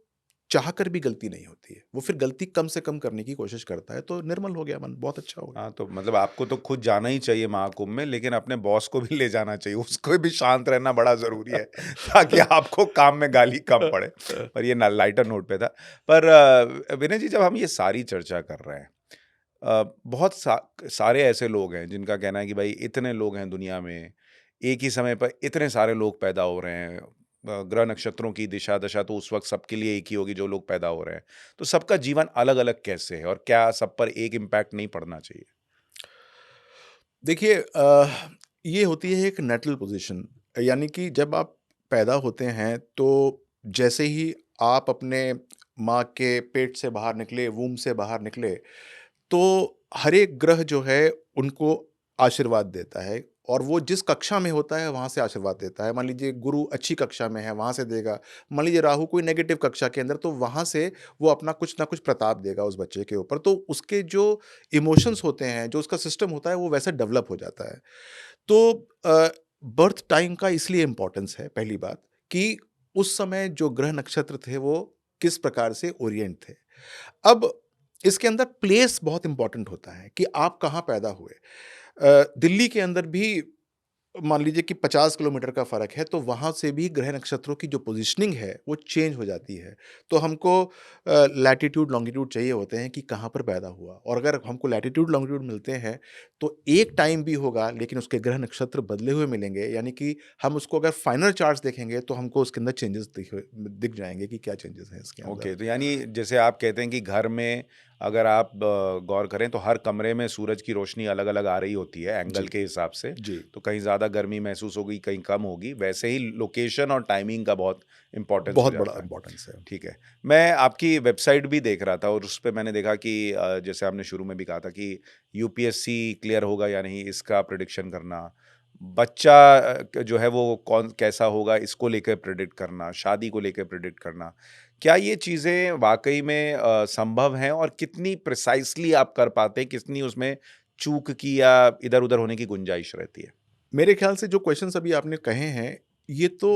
चाहकर भी गलती नहीं होती है। वो फिर गलती कम से कम करने की कोशिश करता है, तो निर्मल हो गया मन, बहुत अच्छा हो गया। हाँ, तो मतलब आपको तो खुद जाना ही चाहिए महाकुंभ में, लेकिन अपने बॉस को भी ले जाना चाहिए, उसको भी शांत रहना बड़ा ज़रूरी है, ताकि आपको काम में गाली कम पड़े। पर ये ना लाइटर नोट पे था। पर विनय जी जब हम ये सारी चर्चा कर रहे हैं बहुत सारे ऐसे लोग हैं जिनका कहना है कि भाई इतने लोग हैं दुनिया में, एक ही समय पर इतने सारे लोग पैदा हो रहे हैं। ग्रह नक्षत्रों की दिशा दशा तो उस वक़्त सबके लिए एक ही होगी जो लोग पैदा हो रहे हैं। तो सबका जीवन अलग-अलग कैसे है और क्या सब पर एक इम्पैक्ट नहीं पड़ना चाहिए? देखिए ये होती है एक नैटल पोज़ीशन यानी कि जब आप पैदा होते हैं, तो जैसे ही आप अपने माँ के पेट से बाहर निकले, वूम्ब से बाहर निकले, तो हर एक ग्रह जो है उनको आशीर्वाद देता है और वो जिस कक्षा में होता है वहाँ से आशीर्वाद देता है। मान लीजिए गुरु अच्छी कक्षा में है, वहाँ से देगा। मान लीजिए राहु कोई नेगेटिव कक्षा के अंदर, तो वहाँ से वो अपना कुछ ना कुछ प्रताप देगा उस बच्चे के ऊपर। तो उसके जो इमोशंस होते हैं, जो उसका सिस्टम होता है, वो वैसे डेवलप हो जाता है। तो बर्थ टाइम का इसलिए इम्पोर्टेंस है पहली बात कि उस समय जो ग्रह नक्षत्र थे वो किस प्रकार से ओरिएंट थे। अब इसके अंदर प्लेस बहुत इम्पोर्टेंट होता है कि आप कहाँ पैदा हुए। दिल्ली के अंदर भी मान लीजिए कि 50 किलोमीटर का फ़र्क है, तो वहाँ से भी ग्रह नक्षत्रों की जो पोज़ीशनिंग है, वो चेंज हो जाती है। तो हमको लैटीट्यूड, लॉन्गिट्यूड चाहिए होते हैं कि कहाँ पर पैदा हुआ और अगर हमको लैटीट्यूड, लॉन्गिट्यूड मिलते हैं, तो एक टाइम भी होगा, लेकिन उसके ग्रह नक्षत्र बदले हुए मिलेंगे। यानी कि हम उसको अगर फाइनल चार्ट्स देखेंगे, तो हमको उसके अंदर चेंजेस दिख जाएँगे कि क्या चेंजेस हैं इसके अंदर। ओके, तो यानी जैसे आप कहते हैं कि घर में अगर आप गौर करें तो हर कमरे में सूरज की रोशनी अलग-अलग आ रही होती है एंगल जी, के हिसाब से, जी। तो कहीं ज़्यादा गर्मी महसूस होगी, कहीं कम होगी, वैसे ही लोकेशन और टाइमिंग का बहुत इम्पोर्टेंस हो बहुत बड़ा जाता है। इम्पोर्टेंस है। ठीक है। मैं आपकी वेबसाइट भी देख रहा था और उसपे मैंने देखा कि जैसे आपने शुरू में भी कहा था कि यूपीएससी क्लियर होगा या नहीं इसका प्रेडिक्शन करना, बच्चा जो है वो कौन कैसा होगा इसको लेकर प्रेडिक्ट करना, शादी को लेकर प्रेडिक्ट करना। क्या ये चीज़ें वाक़ई में संभव हैं और कितनी प्रिसाइज़ली आप कर पाते हैं, कितनी उसमें चूक की या इधर-उधर होने की गुंजाइश रहती है? मेरे ख्याल से जो क्वेश्चंस अभी आपने कहे हैं, ये तो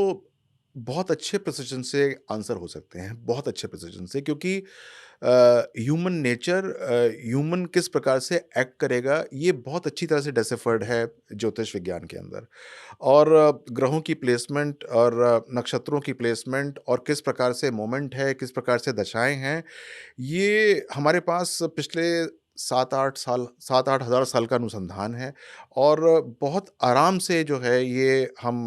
बहुत अच्छे प्रिसिजन से आंसर हो सकते हैं, बहुत अच्छे प्रिसिजन से, क्योंकि ह्यूमन नेचर, ह्यूमन किस प्रकार से एक्ट करेगा, ये बहुत अच्छी तरह से डेसिफर्ड है ज्योतिष विज्ञान के अंदर। और ग्रहों की प्लेसमेंट और नक्षत्रों की प्लेसमेंट और किस प्रकार से मोमेंट है, किस प्रकार से दशाएँ हैं, ये हमारे पास पिछले 7-8 हज़ार साल का अनुसंधान है। और बहुत आराम से जो है ये हम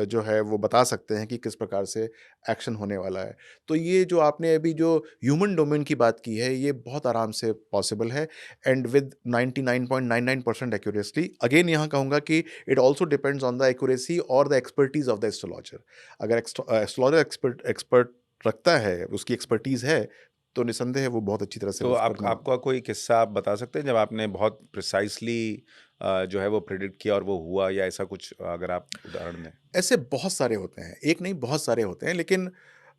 जो है वो बता सकते हैं कि किस प्रकार से एक्शन होने वाला है। तो ये जो आपने अभी जो ह्यूमन डोमेन की बात की है, ये बहुत आराम से पॉसिबल है, एंड विद 99.99% एक्यूरेसी। अगेन यहाँ कहूँगा कि it also depends on the accuracy और the expertise of the astrologer. अगर एस्ट्रोलॉजर एक्सपर्ट एक्सपर्ट रखता है, उसकी एक्सपर्टीज़ है, तो निसंदेह वो बहुत अच्छी तरह से तो उस आप पर आपका कोई किस्सा आप बता सकते हैं जब आपने बहुत प्रिसाइजली जो है वो प्रिडिक्ट किया और वो हुआ, या ऐसा कुछ अगर आप उदाहरण दें? ऐसे बहुत सारे होते हैं, एक नहीं बहुत सारे होते हैं, लेकिन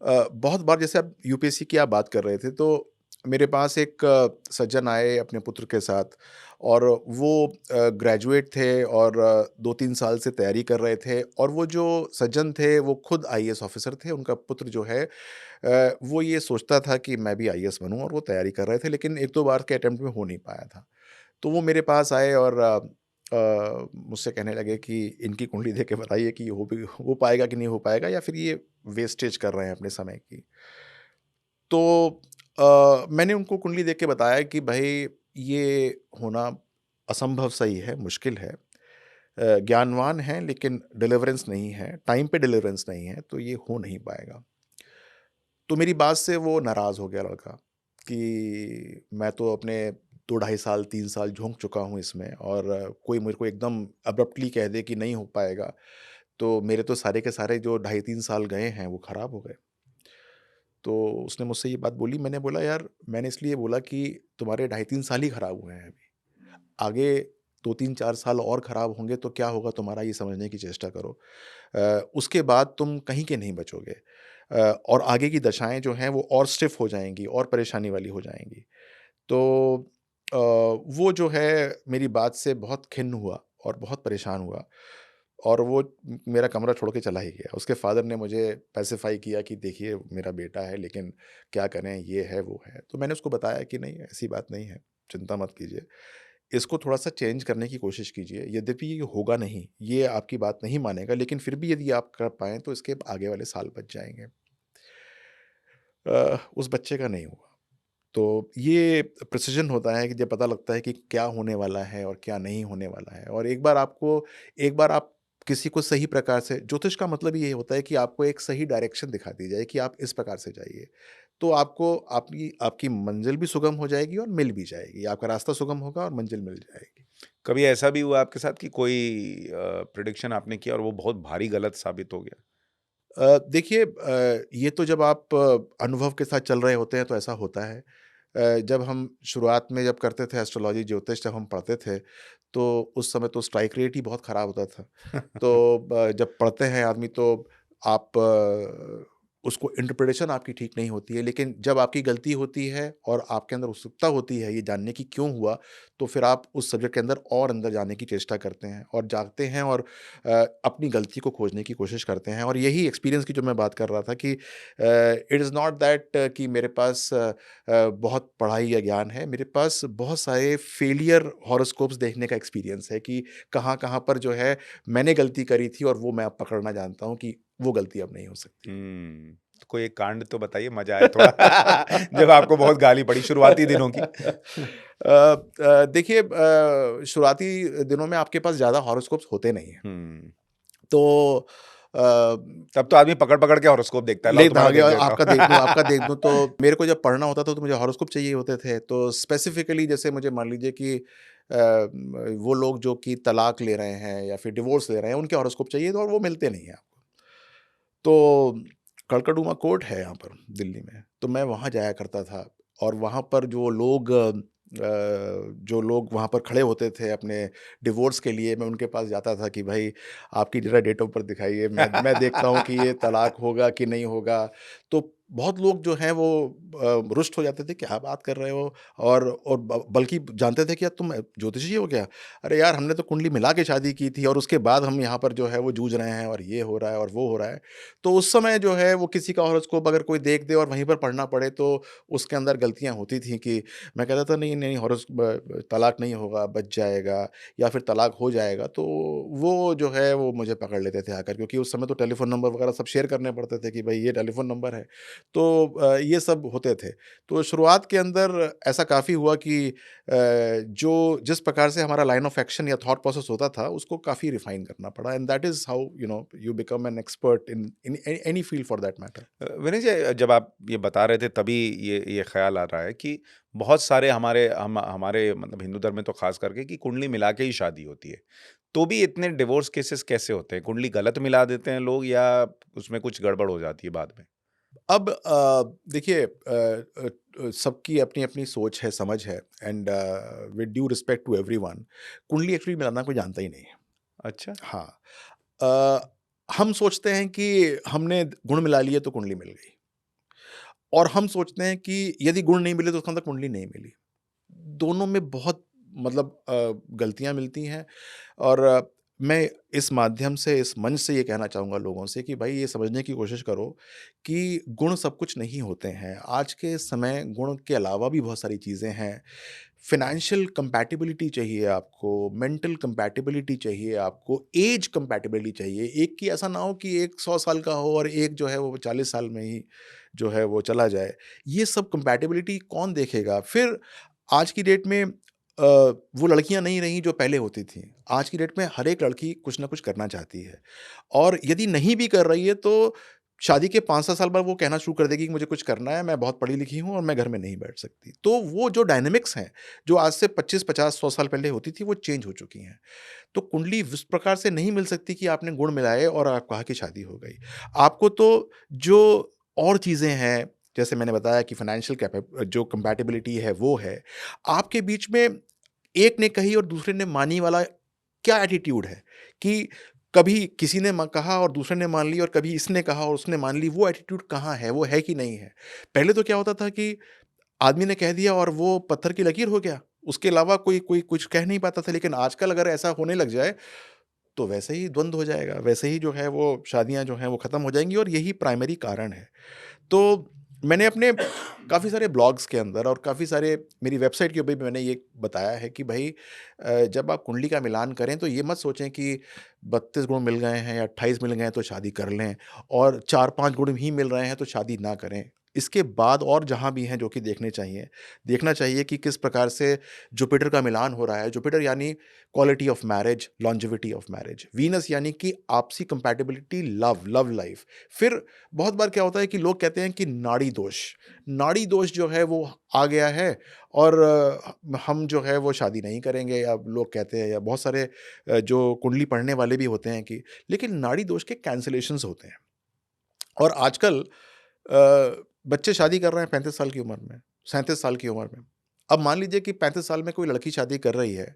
बहुत बार जैसे आप यूपीएससी की आप बात कर रहे थे, तो मेरे पास एक सज्जन आए अपने पुत्र के साथ, और वो ग्रेजुएट थे और 2-3 साल से तैयारी कर रहे थे, और वो जो सज्जन थे वो खुद आईएएस ऑफिसर थे। उनका पुत्र जो है वो ये सोचता था कि मैं भी आईएएस बनूँ, और वो तैयारी कर रहे थे, लेकिन 1-2 बार के अटेम्प्ट में हो नहीं पाया था। तो वो मेरे पास आए और मुझसे कहने लगे कि इनकी कुंडली देख के बताइए कि हो पाएगा कि नहीं हो पाएगा, या फिर ये वेस्टेज कर रहे हैं अपने समय की। तो मैंने उनको कुंडली देख के बताया कि भाई ये होना असंभव सही है, मुश्किल है। ज्ञानवान हैं लेकिन डिलीवरेंस नहीं है, टाइम पे डिलीवरेंस नहीं है, तो ये हो नहीं पाएगा। तो मेरी बात से वो नाराज़ हो गया लड़का कि मैं तो अपने 2 ढाई साल, 3 साल झोंक चुका हूँ इसमें, और कोई मेरे को एकदम अब्रप्टली कह दे कि नहीं हो पाएगा, तो मेरे तो सारे के सारे जो ढाई 3 साल गए हैं, वो खराब हो गए। तो उसने मुझसे ये बात बोली, मैंने बोला यार, मैंने इसलिए बोला कि तुम्हारे ढाई 3 साल ही खराब हुए हैं अभी। आगे 2-3-4 साल और खराब होंगे तो क्या होगा तुम्हारा, ये समझने की चेष्टा करो। उसके बाद तुम कहीं के नहीं बचोगे। और आगे की दशाएँ जो हैं वो और स्टिफ़ हो जाएँगी और परेशानी वाली हो जाएँगी। तो वो जो है मेरी बात से बहुत खिन्न हुआ और बहुत परेशान हुआ, और वो मेरा कमरा छोड़ के चला ही गया। उसके फ़ादर ने मुझे पैसिफ़ाई किया कि देखिए मेरा बेटा है, लेकिन क्या करें, ये है, वो है। तो मैंने उसको बताया कि नहीं, ऐसी बात नहीं है, चिंता मत कीजिए। इसको थोड़ा-सा चेंज करने की कोशिश कीजिए। यद्यपि ये होगा नहीं, ये आपकी बात नहीं मानेगा, लेकिन फिर भी यदि आप कर पाएँ तो इसके आगे वाले साल बच जाएँगे। उस बच्चे का नहीं हुआ। तो ये प्रिसिजन होता है कि जब पता लगता है कि क्या होने वाला है और क्या नहीं होने वाला है, और एक बार आप किसी को सही प्रकार से, ज्योतिष का मतलब ये होता है कि आपको एक सही डायरेक्शन दिखा दी जाए कि आप इस प्रकार से जाइए। तो आपको आपकी आपकी मंज़िल भी सुगम हो जाएगी और मिल भी जाएगी। आपका रास्ता सुगम होगा और मंज़िल मिल जाएगी। कभी ऐसा भी हुआ आपके साथ कि कोई प्रिडिक्शन आपने किया और वो बहुत भारी गलत साबित हो गया? देखिए, ये तो जब आप अनुभव के साथ चल रहे होते हैं तो ऐसा होता है। जब हम शुरुआत में जब करते थे एस्ट्रोलॉजी ज्योतिष जब हम पढ़ते थे, तो उस समय तो स्ट्राइक रेट ही बहुत ख़राब होता था। तो जब पढ़ते हैं आदमी तो आप उसको इंटरप्रिटेशन आपकी ठीक नहीं होती है, लेकिन जब आपकी गलती होती है और आपके अंदर उत्सुकता होती है ये जानने की क्यों हुआ, तो फिर आप उस सब्जेक्ट के अंदर और अंदर जाने की चेष्टा करते हैं और जागते हैं, और अपनी गलती को खोजने की कोशिश करते हैं। और यही एक्सपीरियंस की जो मैं बात कर रहा था कि इट इज़ नॉट दैट कि मेरे पास बहुत पढ़ाई या ज्ञान है, मेरे पास बहुत सारे फेलियर हॉरोस्कोप्स देखने का एक्सपीरियंस है कि कहाँ-कहाँ पर जो है मैंने गलती करी थी, और वो मैं अब पकड़ना जानता हूँ कि वो गलती अब नहीं हो सकती। तो कोई एक कांड तो बताइए, मज़ा आए थोड़ा। जब आपको बहुत गाली पड़ी शुरुआती दिनों की। देखिए, शुरुआती दिनों में आपके पास ज़्यादा हॉरोस्कोप्स होते नहीं हैं। हुँ। तो अ, तब तो आदमी पकड़-पकड़ के हॉरोस्कोप देखता है, लाओ ले तुम्हारा धागे देख देता आपका देख दूँ, आपका देख दूँ, हूँ। तो मेरे को जब पढ़ना होता था तो मुझे हॉरोस्कोप चाहिए होते थे। तो स्पेसिफ़िकली जैसे मुझे मान लीजिए कि वो लोग जो कि तलाक ले रहे हैं या फिर डिवोर्स ले रहे हैं, उनके हॉरोस्कोप चाहिए, तो और वो मिलते नहीं हैं आपको। तो कड़कड़डूमा कोर्ट है यहाँ पर दिल्ली में, तो मैं वहाँ जाया करता था, और वहाँ पर जो लोग वहाँ पर खड़े होते थे अपने डिवोर्स के लिए, मैं उनके पास जाता था कि भाई आपकी ज़रा डेट ऑफ बर्थ दिखाइए, मैं देखता हूँ कि ये तलाक होगा कि नहीं होगा। तो बहुत लोग जो हैं वो रुष्ट हो जाते थे, क्या बात कर रहे हो? और बल्कि जानते थे कि यार तुम ज्योतिषी हो क्या? अरे यार हमने तो कुंडली मिला के शादी की थी और उसके बाद हम यहाँ पर जो है वो जूझ रहे हैं और ये हो रहा है और वो हो रहा है। तो उस समय जो है वो किसी का हॉरोस्कोप अगर कोई देख दे और वहीं पर पढ़ना पड़े तो उसके अंदर गलतियाँ होती थी कि मैं कहता था नहीं, नहीं तलाक नहीं होगा, बच जाएगा या फिर तलाक हो जाएगा। तो वो जो है वो मुझे पकड़ लेते थे आकर, क्योंकि उस समय तो टेलीफ़ोन नंबर वगैरह सब शेयर करने पड़ते थे कि भई ये टेलीफ़ोन नंबर है। तो ये सब होते थे। तो शुरुआत के अंदर ऐसा काफ़ी हुआ कि जो जिस प्रकार से हमारा लाइन ऑफ एक्शन या थॉट प्रोसेस होता था, उसको काफ़ी रिफ़ाइन करना पड़ा, and that is how you become an expert in any field for that matter. Vinay ji, जब आप ये बता रहे थे तभी ये ख़्याल आ रहा है कि बहुत सारे हमारे मतलब हिंदू धर्म में तो ख़ास करके कि कुंडली मिला के ही शादी होती है। तो भी इतने डिवोर्स केसेस कैसे होते हैं? कुंडली गलत मिला देते हैं लोग या उसमें कुछ गड़बड़ हो जाती है बाद में? अब देखिए सबकी अपनी-अपनी सोच है, समझ है, and with due respect to everyone, कुंडली एक्चुअली मिलाना कोई जानता ही नहीं है। अच्छा। हाँ। अ, हम सोचते हैं कि हमने गुण मिला लिए तो कुंडली मिल गई, और हम सोचते हैं कि यदि गुण नहीं मिले तो उसका मतलब कुंडली नहीं मिली। दोनों में बहुत मतलब गलतियाँ मिलती हैं, और मैं इस माध्यम से, इस मंच से ये कहना चाहूँगा लोगों से कि भाई ये समझने की कोशिश करो कि गुण सब कुछ नहीं होते हैं। आज के समय गुण के अलावा भी बहुत सारी चीज़ें हैं। फ़ाइनेंशियल कंपैटिबिलिटी चाहिए आपको, मेंटल कंपैटिबिलिटी चाहिए आपको, ऐज कंपैटिबिलिटी चाहिए। एक की ऐसा ना हो कि एक 100 साल का हो और एक जो है वो 40 साल में ही जो है वो चला जाए। ये सब कंपैटिबिलिटी कौन देखेगा? फिर आज की डेट में वो लड़कियाँ नहीं रहीं जो पहले होती थीं। आज की डेट में हर एक लड़की कुछ न कुछ करना चाहती है, और यदि नहीं भी कर रही है तो शादी के 5-7 साल बाद वो कहना शुरू कर देगी कि मुझे कुछ करना है, मैं बहुत पढ़ी-लिखी हूँ और मैं घर में नहीं बैठ सकती। तो वो जो डायनामिक्स हैं, जो आज से 25, 50, 100 साल पहले होती थी, वो चेंज हो चुकी हैं। तो कुंडली इस प्रकार से नहीं मिल सकती कि आपने गुण मिलाए और आप कहा कि शादी हो गई। आपको तो जो और चीज़ें हैं, जैसे मैंने बताया कि फाइनेंशियल जो कंपैटिबिलिटी है वो है। आपके बीच में एक ने कही और दूसरे ने मानी वाला क्या एटीट्यूड है, कि कभी किसी ने कहा और दूसरे ने मान ली, और कभी इसने कहा और उसने मान ली, वो एटीट्यूड कहाँ है, वो है कि नहीं है? पहले तो क्या होता था कि आदमी ने कह दिया और वो पत्थर की लकीर हो गया, उसके अलावा कोई कोई कुछ कह नहीं पाता था। लेकिन आजकल अगर ऐसा होने लग जाए, तो वैसे ही द्वंद हो जाएगा, वैसे ही जो है वो शादियाँ जो हैं वो ख़त्म हो जाएँगी, और यही प्राइमरी कारण है। तो मैंने अपने काफ़ी सारे ब्लॉग्स के अंदर और काफ़ी सारे मेरी वेबसाइट के ऊपर भी मैंने ये बताया है कि भई जब आप कुंडली का मिलान करें तो ये मत सोचें कि 32 गुण मिल गए हैं या 28 मिल गए हैं तो शादी कर लें, और 4-5 गुण ही मिल रहे हैं तो शादी ना करें। इसके बाद और जहाँ भी हैं जो कि देखने चाहिए, देखना चाहिए कि किस प्रकार से जुपिटर का मिलान हो रहा है। जुपिटर यानी quality of marriage, longevity of marriage. Venus यानी कि आपसी कंपैटिबिलिटी, लव लाइफ। फिर बहुत बार क्या होता है कि लोग कहते हैं कि नाड़ी दोष जो है वो आ गया है, और हम जो है वो शादी नहीं करेंगे, या लोग कहते हैं, या बहुत सारे जो कुंडली पढ़ने वाले भी होते हैं कि लेकिन नाड़ी दोष के कैंसलेशंस होते हैं। और आजकल बच्चे शादी कर रहे हैं 35 साल की उम्र में, 37 साल की उम्र में। अब मान लीजिए कि 35 साल में कोई लड़की शादी कर रही है,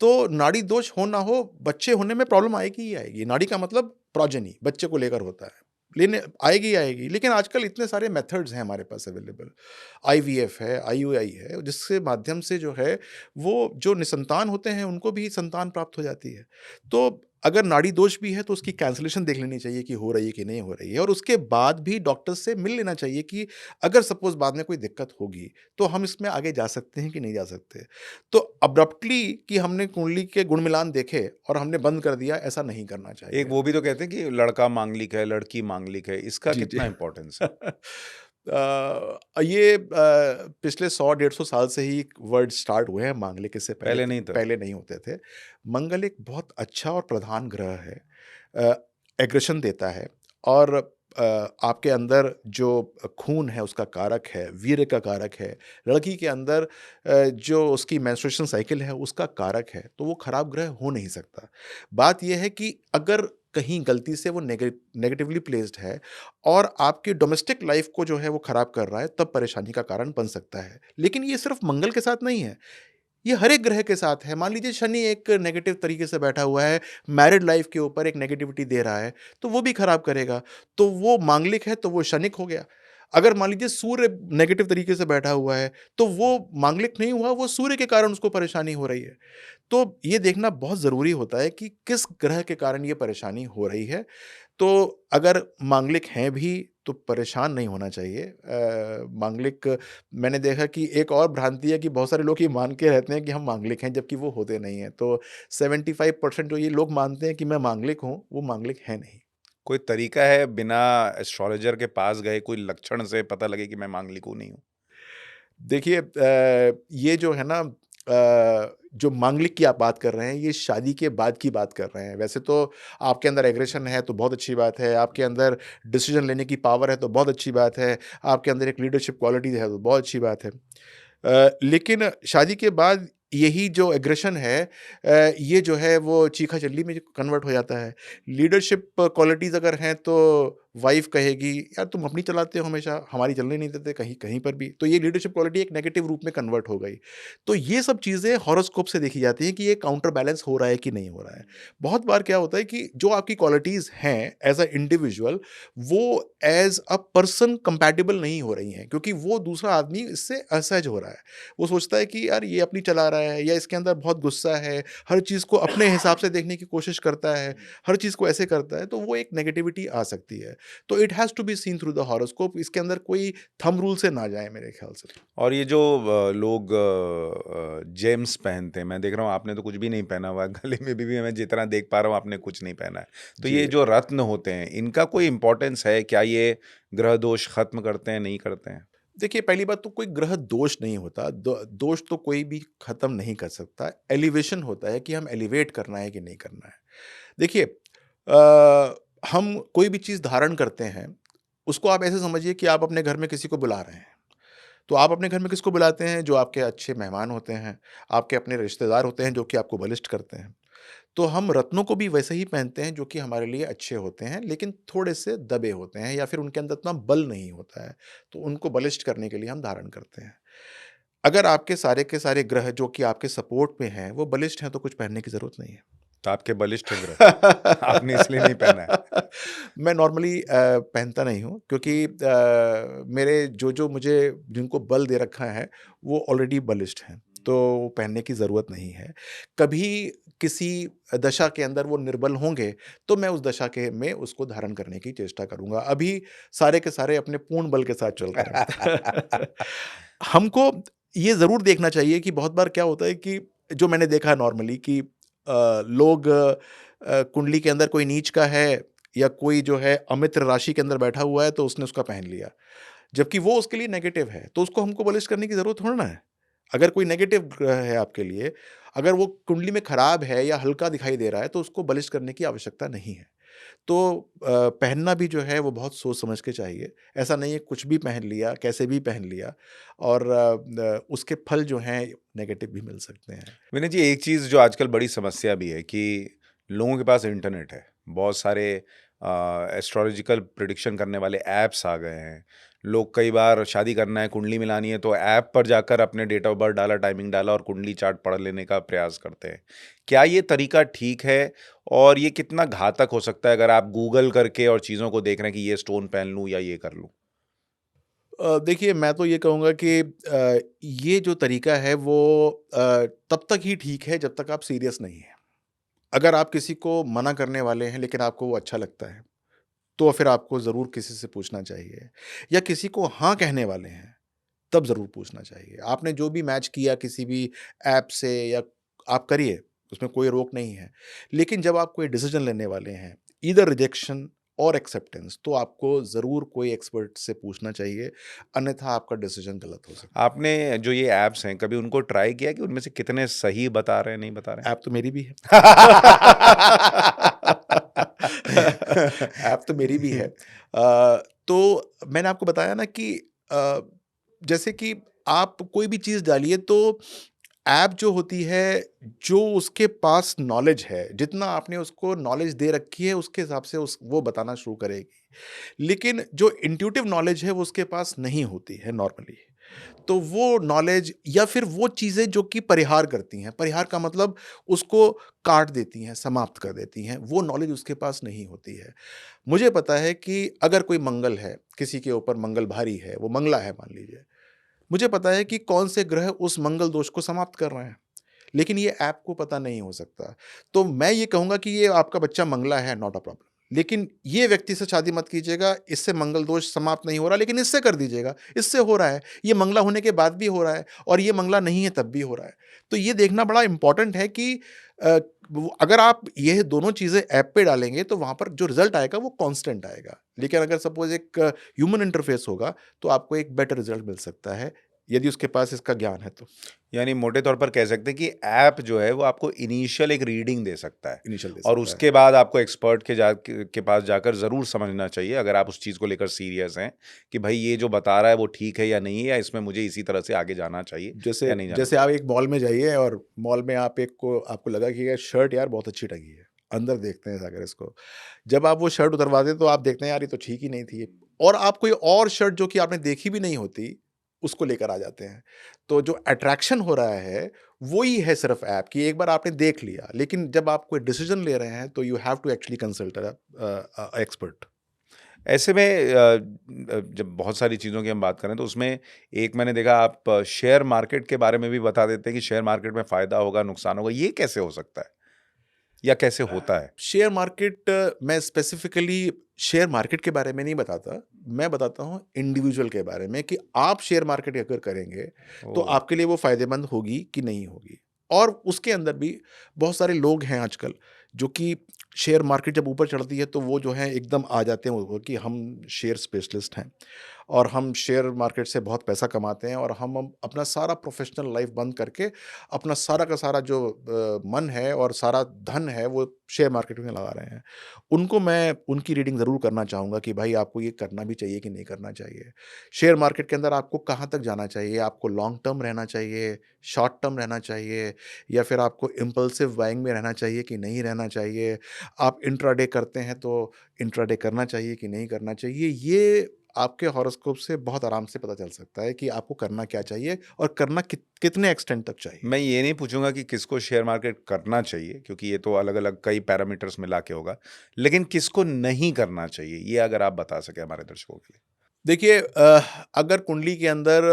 तो नाड़ी दोष हो ना हो, बच्चे होने में प्रॉब्लम आएगी ही आएगी। नाड़ी का मतलब प्रोजेनी, बच्चे को लेकर होता है। लेने आएगी ही आएगी। लेकिन आजकल इतने सारे मेथड्स हैं हमारे पास अवेलेबल। आईवीएफ है, आईयूआई है, जिसके माध्यम से जो है, वो जो निसंतान होते हैं, उनको भी संतान प्राप्त हो जाती है। तो अगर नाड़ी दोष भी है, तो उसकी कैंसलेशन देख लेनी चाहिए कि हो रही है कि नहीं हो रही है, और उसके बाद भी डॉक्टर से मिल लेना चाहिए कि अगर सपोज़ बाद में कोई दिक्कत होगी, तो हम इसमें आगे जा सकते हैं कि नहीं जा सकते। तो अब्रप्टली कि हमने कुंडली के गुण मिलान देखे और हमने बंद कर दिया, ऐसा नहीं करना एक चाहिए। वो भी तो कहते हैं कि लड़का मांगलिक है, लड़की मांगलिक है, इसका जी, जी। कितना इम्पोर्टेंस है? ये पिछले 100 150 साल से ही वर्ड स्टार्ट हुए हैं मांगलिक, इससे पहले नहीं था। पहले नहीं होते थे। मंगल एक बहुत अच्छा और प्रधान ग्रह है। अ, एग्रेशन देता है, और आपके अंदर जो खून है उसका कारक है, वीर्य का कारक है। लड़की के अंदर जो उसकी मेंस्ट्रुएशन साइकिल है उसका कारक है, तो वो खराब ग्रह हो नहीं सकता। बात ये है कि अगर कहीं गलती से वो नेगेटिवली प्लेस्ड है और आपकी डोमेस्टिक लाइफ को जो है वो खराब कर रहा है, तब परेशानी का कारण बन सकता है। लेकिन ये सिर्फ मंगल के साथ नहीं है, ये हर एक ग्रह के साथ है। मान लीजिए शनि एक नेगेटिव तरीके से बैठा हुआ है, मैरिड लाइफ के ऊपर एक नेगेटिविटी दे रहा है, तो वो भी खराब करेगा। तो वो मांगलिक है तो वो शनिक हो गया। अगर मान लीजिए सूर्य नेगेटिव तरीके से बैठा हुआ है, तो वो मांगलिक नहीं हुआ, वो सूर्य के कारण उसको परेशानी हो रही है। तो ये देखना बहुत ज़रूरी होता है कि किस ग्रह के कारण ये परेशानी हो रही है। तो अगर मांगलिक हैं भी, तो परेशान नहीं होना चाहिए। मांगलिक, मैंने देखा कि एक और भ्रांति है कि बहुत सारे लोग ये मान के रहते हैं कि हम मांगलिक हैं, जबकि वो होते नहीं हैं। तो 75% जो ये लोग मानते हैं कि मैं मांगलिक हूँ, वो मांगलिक हैं नहीं। कोई तरीका है बिना एस्ट्रोलॉजर के पास गए कोई लक्षण से पता लगे कि मैं मांगलिक हूँ, नहीं हूँ? देखिए, ये जो है ना, जो मांगलिक की आप बात कर रहे हैं, ये शादी के बाद की बात कर रहे हैं। वैसे तो आपके अंदर एग्रेशन है तो बहुत अच्छी बात है, आपके अंदर डिसीजन लेने की पावर है तो बहुत अच्छी बात है, आपके अंदर एक लीडरशिप क्वालिटी है तो बहुत अच्छी बात है। लेकिन शादी के बाद यही जो एग्रेशन है, ये जो है वो चीखा-चल्ली में कन्वर्ट हो जाता है। लीडरशिप क्वालिटीज़ अगर हैं तो वाइफ़ कहेगी, "यार तुम अपनी चलाते हो हमेशा, हमारी चलने नहीं देते कहीं कहीं पर भी।" तो ये लीडरशिप क्वालिटी एक नेगेटिव रूप में कन्वर्ट हो गई। तो ये सब चीज़ें हॉरोस्कोप से देखी जाती हैं कि ये काउंटर बैलेंस हो रहा है कि नहीं हो रहा है। बहुत बार क्या होता है कि जो आपकी क्वालिटीज़ हैं एज़ अ इंडिविजुअल, वो एज़ अ पर्सन कंपैटिबल नहीं हो रही हैं, क्योंकि वो दूसरा आदमी इससे असहज हो रहा है। वो सोचता है कि यार ये अपनी चला रहा है, या इसके अंदर बहुत गुस्सा है, हर चीज़ को अपने हिसाब से देखने की कोशिश करता है, हर चीज़ को ऐसे करता है, तो वो एक नेगेटिविटी आ सकती है। तो it has to be seen through the horoscope, इसके अंदर कोई थंब रूल से ना जाए मेरे ख्याल से। और ये जो लोग जेम्स पहनते हैं, मैं देख रहा हूँ आपने तो कुछ भी नहीं पहना हुआ है, गले में भी मैं जितना देख पा रहा हूँ आपने कुछ नहीं पहना है। तो जी। ये जो रत्न होते हैं, इनका कोई इम्पोर्टेंस है? क्या ये ग्रह दोष खत्म करते हैं, नहीं करते हैं? देखिए, पहली बात तो कोई ग्रह दोष नहीं होता, दोष तो कोई भी खत्म नहीं कर सकता। एलिवेशन होता है कि हम एलिवेट करना है कि नहीं करना है। देखिए, हम कोई भी चीज़ धारण करते हैं, उसको आप ऐसे समझिए कि आप अपने घर में किसी को बुला रहे हैं। तो आप अपने घर में किसको बुलाते हैं? जो आपके अच्छे मेहमान होते हैं, आपके अपने रिश्तेदार होते हैं जो कि आपको बलिष्ठ करते हैं। तो हम रत्नों को भी वैसे ही पहनते हैं जो कि हमारे लिए अच्छे होते हैं, लेकिन थोड़े-से दबे होते हैं, या फिर उनके अंदर इतना बल नहीं होता है, तो उनको बलिष्ठ करने के लिए हम धारण करते हैं। अगर आपके सारे के सारे ग्रह जो कि आपके सपोर्ट में हैं, वो बलिष्ठ हैं, तो कुछ पहनने की ज़रूरत नहीं है। तो आपके बलिष्ठ है ग्रह, आपने इसलिए नहीं पहना है। मैं नॉर्मली पहनता नहीं हूँ, क्योंकि मेरे जो मुझे जिनको बल दे रखा है, वो ऑलरेडी बलिष्ठ हैं, तो वो पहनने की ज़रूरत नहीं है। कभी किसी दशा के अंदर वो निर्बल होंगे, तो मैं उस दशा के में उसको धारण करने की चेष्टा करूँगा। अभी सारे के सारे अपने पूर्ण बल के साथ चल रहे हैं। हमको ये ज़रूर देखना चाहिए कि बहुत बार क्या होता है कि जो मैंने देखा है नॉर्मली कि लोग कुंडली के अंदर कोई नीच का है, या कोई जो है अमित्र राशि के अंदर बैठा हुआ है, तो उसने उसका पहन लिया। जबकि वो उसके लिए नेगेटिव है, तो उसको हमको बलिष्ठ करने की ज़रूरत थोड़ी ना है। अगर कोई नेगेटिव ग्रह है आपके लिए, अगर वो कुंडली में खराब है या हल्का दिखाई दे रहा है, तो उसको बलिष्ठ करने की आवश्यकता नहीं है। तो पहनना भी जो है वो बहुत सोच समझ के चाहिए। ऐसा नहीं है कुछ भी पहन लिया, कैसे भी पहन लिया, और उसके फल जो हैं नेगेटिव भी मिल सकते हैं। विनय जी, एक चीज़ जो आजकल बड़ी समस्या भी है कि लोगों के पास इंटरनेट है। बहुत सारे एस्ट्रोलॉजिकल प्रेडिक्शन करने वाले ऐप्स आ गए हैं। लोग कई बार शादी करना है, कुंडली मिलानी है, तो ऐप पर जाकर अपने डेट ऑफ बर्थ डाला, टाइमिंग डाला और कुंडली चार्ट पढ़ लेने का प्रयास करते हैं। क्या ये तरीका ठीक है? और ये कितना घातक हो सकता है अगर आप गूगल करके और चीज़ों को देख रहे हैं कि ये स्टोन पहन लूँ या ये कर लूँ? देखिए, मैं तो ये कहूँगा कि ये जो तरीका है वो तब तक ही ठीक है जब तक आप सीरियस नहीं हैं। अगर आप किसी को मना करने वाले हैं लेकिन आपको वो अच्छा लगता है, तो फिर आपको ज़रूर किसी से पूछना चाहिए, या किसी को हाँ कहने वाले हैं, तब ज़रूर पूछना चाहिए। आपने जो भी मैच किया किसी भी ऐप से, या आप करिए, उसमें कोई रोक नहीं है। लेकिन जब आप कोई डिसीज़न लेने वाले हैं, ईदर रिजेक्शन और एक्सेप्टेंस, तो आपको ज़रूर कोई एक्सपर्ट से पूछना चाहिए, अन्यथा आपका डिसीज़न गलत हो सकता है। आपने जो ये ऐप्स हैं, कभी उनको ट्राई किया कि उनमें से कितने सही बता रहे हैं, नहीं बता रहे ऐप तो मेरी भी है। ऐप तो मेरी भी है। हैं? तो मैंने आपको बताया ना कि अ, जैसे कि आप कोई भी चीज़ डालिए, तो ऐप जो होती है, जो उसके पास नॉलेज है, जितना आपने उसको नॉलेज दे रखी है, उसके हिसाब से उस वो बताना शुरू करेगी। लेकिन जो इंट्यूटिव नॉलेज है, वो उसके पास नहीं होती है नॉर्मली। तो वो नॉलेज या फिर वो चीज़ें जो कि परिहार करती हैं, परिहार का मतलब उसको काट देती हैं, समाप्त कर देती हैं, वो नॉलेज उसके पास नहीं होती है। मुझे पता है कि अगर कोई मंगल है, किसी के ऊपर मंगल भारी है, वो मंगला है मान लीजिए, मुझे पता है कि कौन से ग्रह उस मंगल दोष को समाप्त कर रहे हैं। लेकिन ये ऐप को पता नहीं हो सकता। तो मैं ये कहूँगा कि ये आपका बच्चा मंगला है, नॉट अ प्रॉब्लम। लेकिन ये व्यक्ति से शादी मत कीजिएगा, इससे मंगल दोष समाप्त नहीं हो रहा, लेकिन इससे कर दीजिएगा, इससे हो रहा है। ये मंगला होने के बाद भी हो रहा है और ये मंगला नहीं है तब भी हो रहा है। तो ये देखना बड़ा इम्पोर्टेंट है कि अ, वो अगर आप ये दोनों चीज़ें ऐप पे डालेंगे तो वहाँ पर जो रिज़ल्ट आएगा वो कांस्टेंट आएगा। लेकिन अगर सपोज़ एक ह्यूमन इंटरफ़ेस होगा तो आपको एक बेटर रिज़ल्ट मिल सकता है, यदि उसके पास इसका ज्ञान है तो। यानी मोटे तौर पर कह सकते हैं कि ऐप जो है वो आपको इनिशियल एक रीडिंग दे सकता है इनिशियल दे और सकता है। उसके बाद आपको एक्सपर्ट के पास जाकर ज़रूर समझना चाहिए अगर आप उस चीज़ को लेकर सीरियस हैं कि भाई ये जो बता रहा है वो ठीक है या नहीं है, या इसमें मुझे इसी तरह से आगे जाना चाहिए जैसे या नहीं जाना जैसे चाहिए। आप एक मॉल में जाइए और मॉल में आप एक को आपको लगा कि ये शर्ट यार बहुत अच्छी टंगी है। अंदर देखते हैं जाकर इसको। जब आप वो शर्ट उतरवाते हैं तो आप देखते हैं यार ये तो ठीक ही नहीं थी। और आप कोई और शर्ट जो कि आपने देखी भी नहीं होती, उसको लेकर आ जाते हैं। तो जो अट्रैक्शन हो रहा है, वो ही है सिर्फ़ ऐप कि एक बार आपने देख लिया। लेकिन जब आप कोई डिसीज़न ले रहे हैं तो you have to actually consult expert. ऐसे में जब बहुत सारी चीज़ों की हम बात करें तो उसमें एक मैंने देखा आप शेयर मार्केट के बारे में भी बता देते हैं कि शेयर मार्केट में फ़ायदा होगा, नुकसान होगा, ये कैसे हो सकता है? या कैसे होता है? शेयर मार्केट मैं स्पेसिफिकली शेयर मार्केट के बारे में नहीं बताता। मैं बताता हूँ इंडिविजुअल के बारे में कि आप शेयर मार्केट अगर करेंगे, तो ओह! आपके लिए वो फ़ायदेमंद होगी कि नहीं होगी। और उसके अंदर भी बहुत सारे लोग हैं आजकल, जो कि शेयर मार्केट जब ऊपर चढ़ती है, तो वो जो है एकदम आ जाते हैं वो कि हम शेयर स्पेशलिस्ट हैं और हम शेयर मार्केट से बहुत पैसा कमाते हैं और हम अपना सारा प्रोफ़ेशनल लाइफ़ बंद करके, अपना सारा का सारा जो मन है और सारा धन है, वो शेयर मार्केट में लगा रहे हैं। उनको मैं उनकी रीडिंग ज़रूर करना चाहूँगा कि भाई आपको ये करना भी चाहिए कि नहीं करना चाहिए। शेयर मार्केट के अंदर आपको कहाँ तक जाना चाहिए? आपको लॉन्ग टर्म रहना चाहिए, शॉर्ट टर्म रहना चाहिए या फिर आपको इम्पल्सिव बाइंग में रहना चाहिए कि नहीं रहना चाहिए? आप इंट्राडे करते हैं तो इंट्राडे करना चाहिए कि नहीं करना चाहिए? ये आपके हॉरोस्कोप से बहुत आराम से पता चल सकता है कि आपको करना क्या चाहिए और करना कितने एक्सटेंट तक चाहिए। मैं ये नहीं पूछूंगा कि किसको शेयर मार्केट करना चाहिए क्योंकि ये तो अलग-अलग कई पैरामीटर्स मिला के होगा। लेकिन किसको नहीं करना चाहिए, ये अगर आप बता सकें हमारे दर्शकों के लिए? देखिए अगर कुंडली के अंदर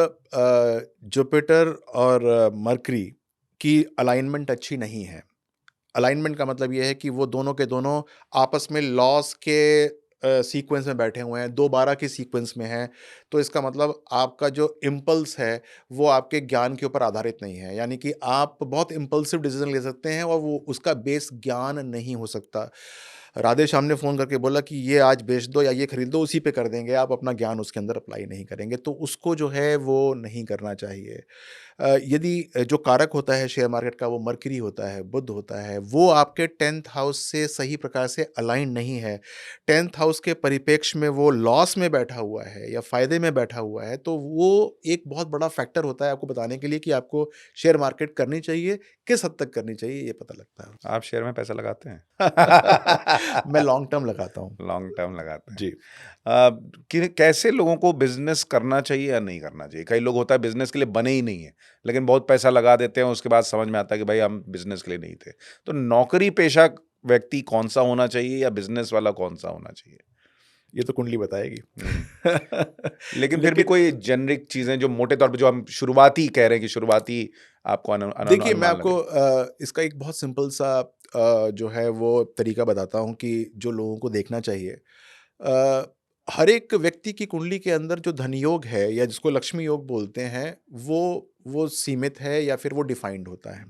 जुपिटर और मरकरी की अलाइनमेंट अच्छी नहीं है। अलाइनमेंट का मतलब ये है कि वो दोनों के दोनों आपस में लॉस के सीक्वेंस में बैठे हुए हैं, 2-12 के सीक्वेंस में हैं, तो इसका मतलब आपका जो इम्पल्स है, वो आपके ज्ञान के ऊपर आधारित नहीं है। यानी कि आप बहुत इम्पल्सिव डिसीज़न ले सकते हैं और वो उसका बेस ज्ञान नहीं हो सकता। राधे श्याम ने फ़ोन करके बोला कि ये आज बेच दो या ये खरीद दो, उसी पे कर देंगे, आप अपना ज्ञान उसके अंदर अप्लाई नहीं करेंगे, तो उसको जो है वो नहीं करना चाहिए। यदि जो कारक होता है शेयर मार्केट का वो मरकरी होता है, बुध होता है, वो आपके 10th हाउस से सही प्रकार से अलाइन नहीं है। 10th हाउस के परिप्रेक्ष्य में वो लॉस में बैठा हुआ है या फ़ायदे में बैठा हुआ है, तो वो एक बहुत बड़ा फैक्टर होता है आपको बताने के लिए कि आपको शेयर मार्केट करनी चाहिए, किस हद तक करनी चाहिए, ये पता लगता है आप शेयर में पैसा लगाते हैं? उससे। मैं लॉन्ग टर्म लगाता हूँ। लॉन्ग टर्म लगाते हैं। जी। कि कैसे लोगों को बिज़नेस करना चाहिए या नहीं करना चाहिए? कई लोग होता है बिज़नेस के लिए बने ही नहीं हैं, लेकिन बहुत पैसा लगा देते हैं, उसके बाद समझ में आता है कि भाई हम बिज़नेस के लिए नहीं थे। तो नौकरी पेशा व्यक्ति कौन-सा होना चाहिए या बिज़नेस वाला कौन-सा होना चाहिए? ये तो कुंडली बताएगी। हुँ। लेकिन फिर भी लेकिन कोई जेनेरिक चीज़ें जो मोटे तौर पे जो हम शुरुआती कह रहे हैं कि शुरुआती आपको देखिए, मैं अनुमान आपको लगे। इसका एक बहुत सिंपल सा जो है वो तरीका बताता हूँ कि जो लोगों को देखना चाहिए। हर एक व्यक्ति की कुंडली के अंदर जो धन योग है या जिसको लक्ष्मी योग बोलते हैं, वो सीमित है या फिर वो डिफाइंड होता है।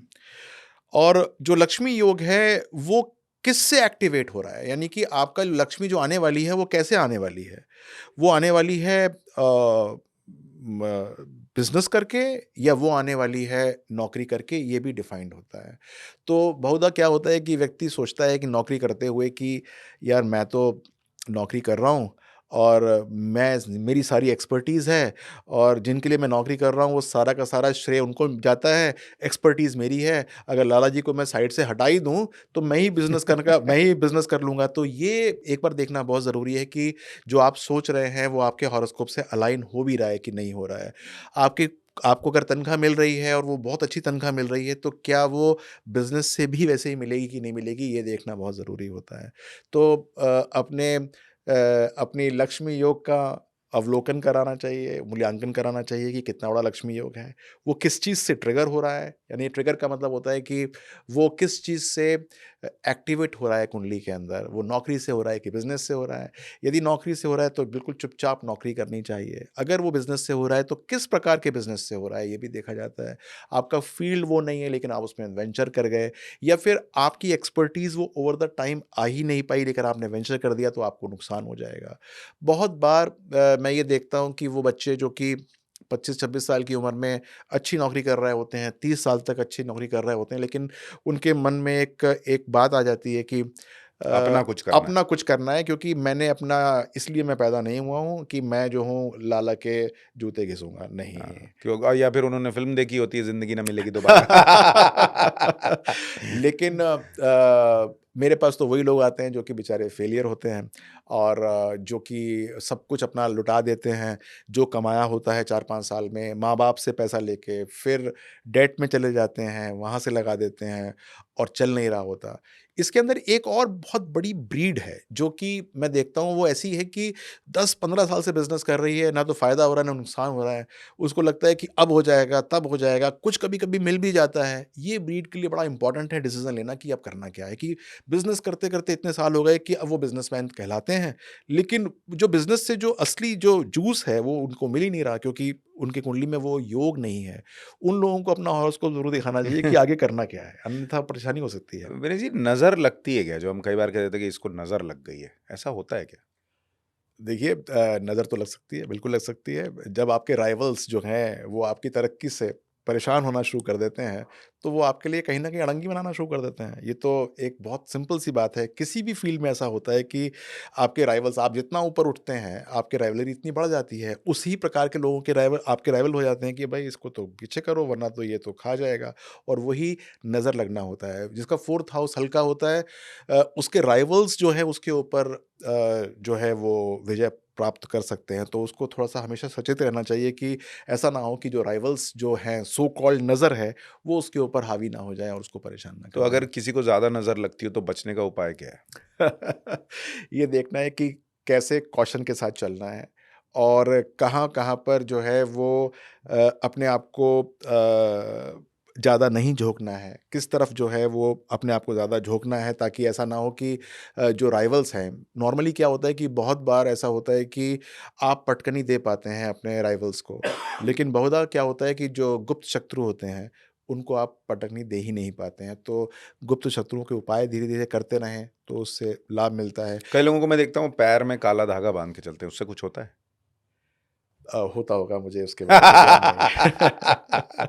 और जो लक्ष्मी योग है, वो किससे एक्टिवेट हो रहा है? यानी कि आपका लक्ष्मी जो आने वाली है, वो कैसे आने वाली है? वो आने वाली है बिज़नेस करके या वो आने वाली है नौकरी करके, ये भी डिफाइंड होता है। तो बहुधा क्या होता है कि व्यक्ति सोचता है कि नौकरी करते हुए कि यार मैं तो नौकरी कर रहा हूँ और मेरी सारी एक्सपर्टीज़ है और जिनके लिए मैं नौकरी कर रहा हूँ वो सारा का सारा श्रेय उनको जाता है, एक्सपर्टीज़ मेरी है। अगर लाला जी को मैं साइड से हटा ही दूँ तो मैं ही बिज़नेस कर लूँगा। तो ये एक बार देखना बहुत ज़रूरी है कि जो आप सोच रहे हैं वो आपके हॉरोस्कोप से अलाइन हो भी रहा है कि नहीं हो रहा है। आपकी आपको अगर तनख्वाह मिल रही है और वो बहुत अच्छी तनख्वाह मिल रही है, तो क्या वो बिज़नेस से भी वैसे ही मिलेगी कि नहीं मिलेगी, ये देखना बहुत ज़रूरी होता है। तो अपनी लक्ष्मी योग का अवलोकन कराना चाहिए, मूल्यांकन कराना चाहिए कि कितना बड़ा लक्ष्मी योग है। वो किस चीज़ से ट्रिगर हो रहा है, यानी ट्रिगर का मतलब होता है कि वो किस चीज़ से एक्टिवेट हो रहा है कुंडली के अंदर, वो नौकरी से हो रहा है कि बिज़नेस से हो रहा है। यदि नौकरी से हो रहा है तो बिल्कुल चुपचाप नौकरी करनी चाहिए। अगर वो बिज़नेस से हो रहा है तो किस प्रकार के बिज़नेस से हो रहा है, ये भी देखा जाता है। आपका फ़ील्ड वो नहीं है लेकिन आप उसमें वेंचर कर गए, या फिर आपकी एक्सपर्टीज़ वो ओवर द टाइम आ ही नहीं पाई लेकिन आपने वेंचर कर दिया तो आपको नुकसान हो जाएगा। बहुत बार मैं ये देखता हूँ कि वो बच्चे जो कि 25-26 साल की उम्र में अच्छी नौकरी कर रहे होते हैं, 30 साल तक अच्छी नौकरी कर रहे होते हैं, लेकिन उनके मन में एक एक बात आ जाती है कि अपना कुछ करना है। अपना कुछ करना है, क्योंकि मैंने अपना इसलिए मैं पैदा नहीं हुआ हूँ कि मैं जो हूँ लाला के जूते घिसूँगा, नहीं। क्यों, या फिर उन्होंने फ़िल्म देखी होती है ज़िंदगी ना मिलेगी दोबारा। लेकिन मेरे पास तो वही लोग आते हैं जो कि बेचारे फेलियर होते हैं और जो कि सब कुछ अपना लुटा देते हैं। जो कमाया होता है 4-5 साल में, माँ-बाप से पैसा लेके फिर डेट में चले जाते हैं, वहाँ से लगा देते हैं और चल नहीं रहा होता। इसके अंदर एक और बहुत बड़ी ब्रीड है, जो कि मैं देखता हूँ वो ऐसी है कि 10-15 साल से बिज़नेस कर रही है, ना तो फ़ायदा हो रहा है, ना नुकसान हो रहा है। उसको लगता है कि अब हो जाएगा, तब हो जाएगा, कुछ कभी-कभी मिल भी जाता है। ये ब्रीड के लिए बड़ा इम्पोर्टेंट है डिसीज़न लेना कि अब करना क्या है, कि बिज़नेस करते-करते इतने साल हो गए कि अब वो बिज़नेसमैन कहलाते हैं, लेकिन जो बिज़नेस से जो असली जो जूस है, वो उनको मिल ही नहीं रहा, क्योंकि उनकी कुंडली में वो योग नहीं है। उन लोगों को अपना हॉरोस्कोप ज़रूर दिखाना चाहिए कि आगे करना क्या है, अन्यथा परेशानी हो सकती है। विनय जी, नज़र लगती है क्या? जो हम कई बार कह देते हैं कि इसको नज़र लग गई है, ऐसा होता है क्या? देखिए नज़र तो लग सकती है, बिल्कुल लग सकती है। जब आपके राइवल्स जो हैं, वो आपकी तरक्की से परेशान होना शुरू कर देते हैं, तो वो आपके लिए कहीं न कहीं अड़ंगी बनाना शुरू कर देते हैं। ये तो एक बहुत सिंपल सी बात है। किसी भी फ़ील्ड में ऐसा होता है कि आपके राइवल्स, आप जितना ऊपर उठते हैं, आपकी राइवलरी इतनी बढ़ जाती है, उसी प्रकार के लोगों के राइवल आपके राइवल हो जाते हैं कि भाई इसको तो पीछे करो वरना तो ये तो खा जाएगा, और वही नज़र लगना होता है। जिसका 4th हाउस हल्का होता है, उसके राइवल्स जो है उसके ऊपर जो है वो विजय प्राप्त कर सकते हैं। तो उसको थोड़ा-सा हमेशा सचेत रहना चाहिए कि ऐसा ना हो कि जो राइवल्स जो हैं, सो कॉल्ड नज़र है, वो उसके ऊपर हावी ना हो जाए और उसको परेशान ना तो कर अगर दें। किसी को ज़्यादा नज़र लगती हो तो बचने का उपाय क्या है? ये देखना है कि कैसे कॉशन के साथ चलना है और कहाँ-कहाँ पर जो है वो अपने आप को ज़्यादा नहीं झोंकना है। किस तरफ जो है वो अपने आप को ज़्यादा झोंकना है, ताकि ऐसा ना हो कि जो राइवल्स हैं, नॉर्मली क्या होता है कि बहुत बार ऐसा होता है कि आप पटकनी दे पाते हैं अपने राइवल्स को। लेकिन बहुधा क्या होता है कि जो गुप्त शत्रु होते हैं, उनको आप पटकनी दे ही नहीं पाते हैं। तो गुप्त शत्रुओं के उपाय धीरे-धीरे करते रहें, तो उससे लाभ मिलता है। कई लोगों को मैं देखता हूँ पैर में काला धागा बाँध के चलते हैं, उससे कुछ होता है? होता होगा, मुझे उसके बारे में ज्ञान नहीं है।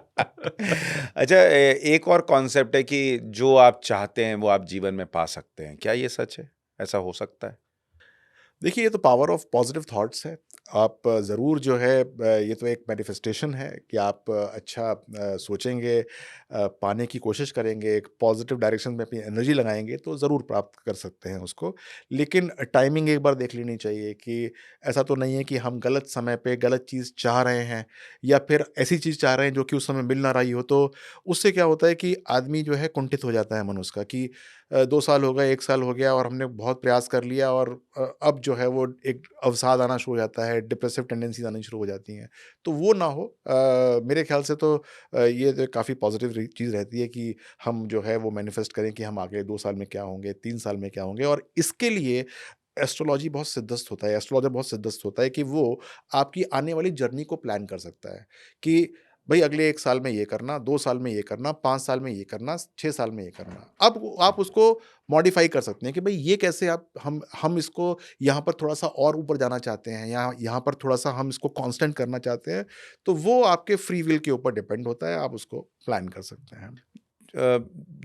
अच्छा, एक और कॉन्सेप्ट है कि जो आप चाहते हैं वो आप जीवन में पा सकते हैं। क्या ये सच है? ऐसा हो सकता है? देखिए, ये तो पावर ऑफ पॉजिटिव थॉट्स है। आप ज़रूर जो है ये तो एक मैनिफेस्टेशन है कि आप अच्छा सोचेंगे, पाने की कोशिश करेंगे, एक पॉजिटिव डायरेक्शन में अपनी एनर्जी लगाएँगे तो ज़रूर प्राप्त कर सकते हैं उसको। लेकिन टाइमिंग एक बार देख लेनी चाहिए कि ऐसा तो नहीं है कि हम गलत समय पे गलत चीज़ चाह रहे हैं, या फिर ऐसी चीज़ चाह रहे हैं जो कि उस समय मिल ना रही हो, तो उससे क्या होता है कि आदमी जो है कुंठित हो जाता है मन उसका, कि 2 साल हो गए, 1 साल हो गया और हमने बहुत प्रयास कर लिया और अब जो है वो एक अवसाद आना शुरू हो जाता है, डिप्रेसिव टेंडेंसीज़ आनी शुरू हो जाती हैं। तो वो ना हो, मेरे ख़्याल से तो ये तो काफ़ी पॉज़िटिव चीज़ रहती है कि हम जो है वो मैनिफेस्ट करें कि हम आगे 2 साल में क्या होंगे, 3 साल में क्या होंगे, और इसके लिए एस्ट्रोलॉजी बहुत सिद्धस्त होता है, एस्ट्रोलॉजर बहुत सिद्धस्त होता है कि वो आपकी आने वाली जर्नी को प्लान कर सकता है कि भई अगले 1 साल में ये करना, 2 साल में ये करना, 5 साल में ये करना, 6 साल में ये करना। अब वो आप उसको मॉडिफ़ाई कर सकते हैं कि भई ये कैसे आप हम इसको यहाँ पर थोड़ा-सा और ऊपर जाना चाहते हैं, या यहाँ पर थोड़ा-सा हम इसको कांस्टेंट करना चाहते हैं, तो वो आपके फ्री विल के ऊपर डिपेंड होता है, आप उसको प्लान कर सकते हैं।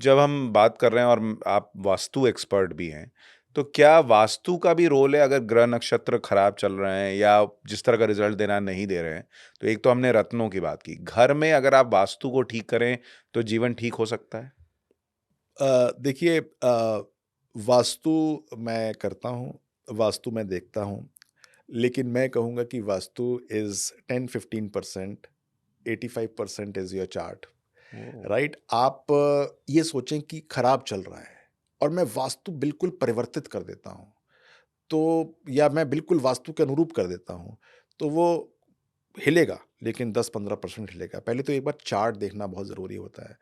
जब हम बात कर रहे हैं और आप वास्तु एक्सपर्ट भी हैं, तो क्या वास्तु का भी रोल है अगर ग्रह नक्षत्र खराब चल रहे हैं या जिस तरह का रिजल्ट देना नहीं दे रहे हैं? तो एक तो हमने रत्नों की बात की, घर में अगर आप वास्तु को ठीक करें, तो जीवन ठीक हो सकता है? देखिए, वास्तु मैं करता हूँ, वास्तु मैं देखता हूँ, लेकिन मैं कहूँगा कि vastu is 10-15%, 85% is your chart, oh! Right? आप ये सोचें कि खराब चल रहा है और मैं वास्तु बिल्कुल परिवर्तित कर देता हूँ, तो या मैं बिल्कुल वास्तु के अनुरूप कर देता हूँ, तो वो हिलेगा, लेकिन 10-15% हिलेगा। पहले तो एक बार चार्ट देखना बहुत ज़रूरी होता है।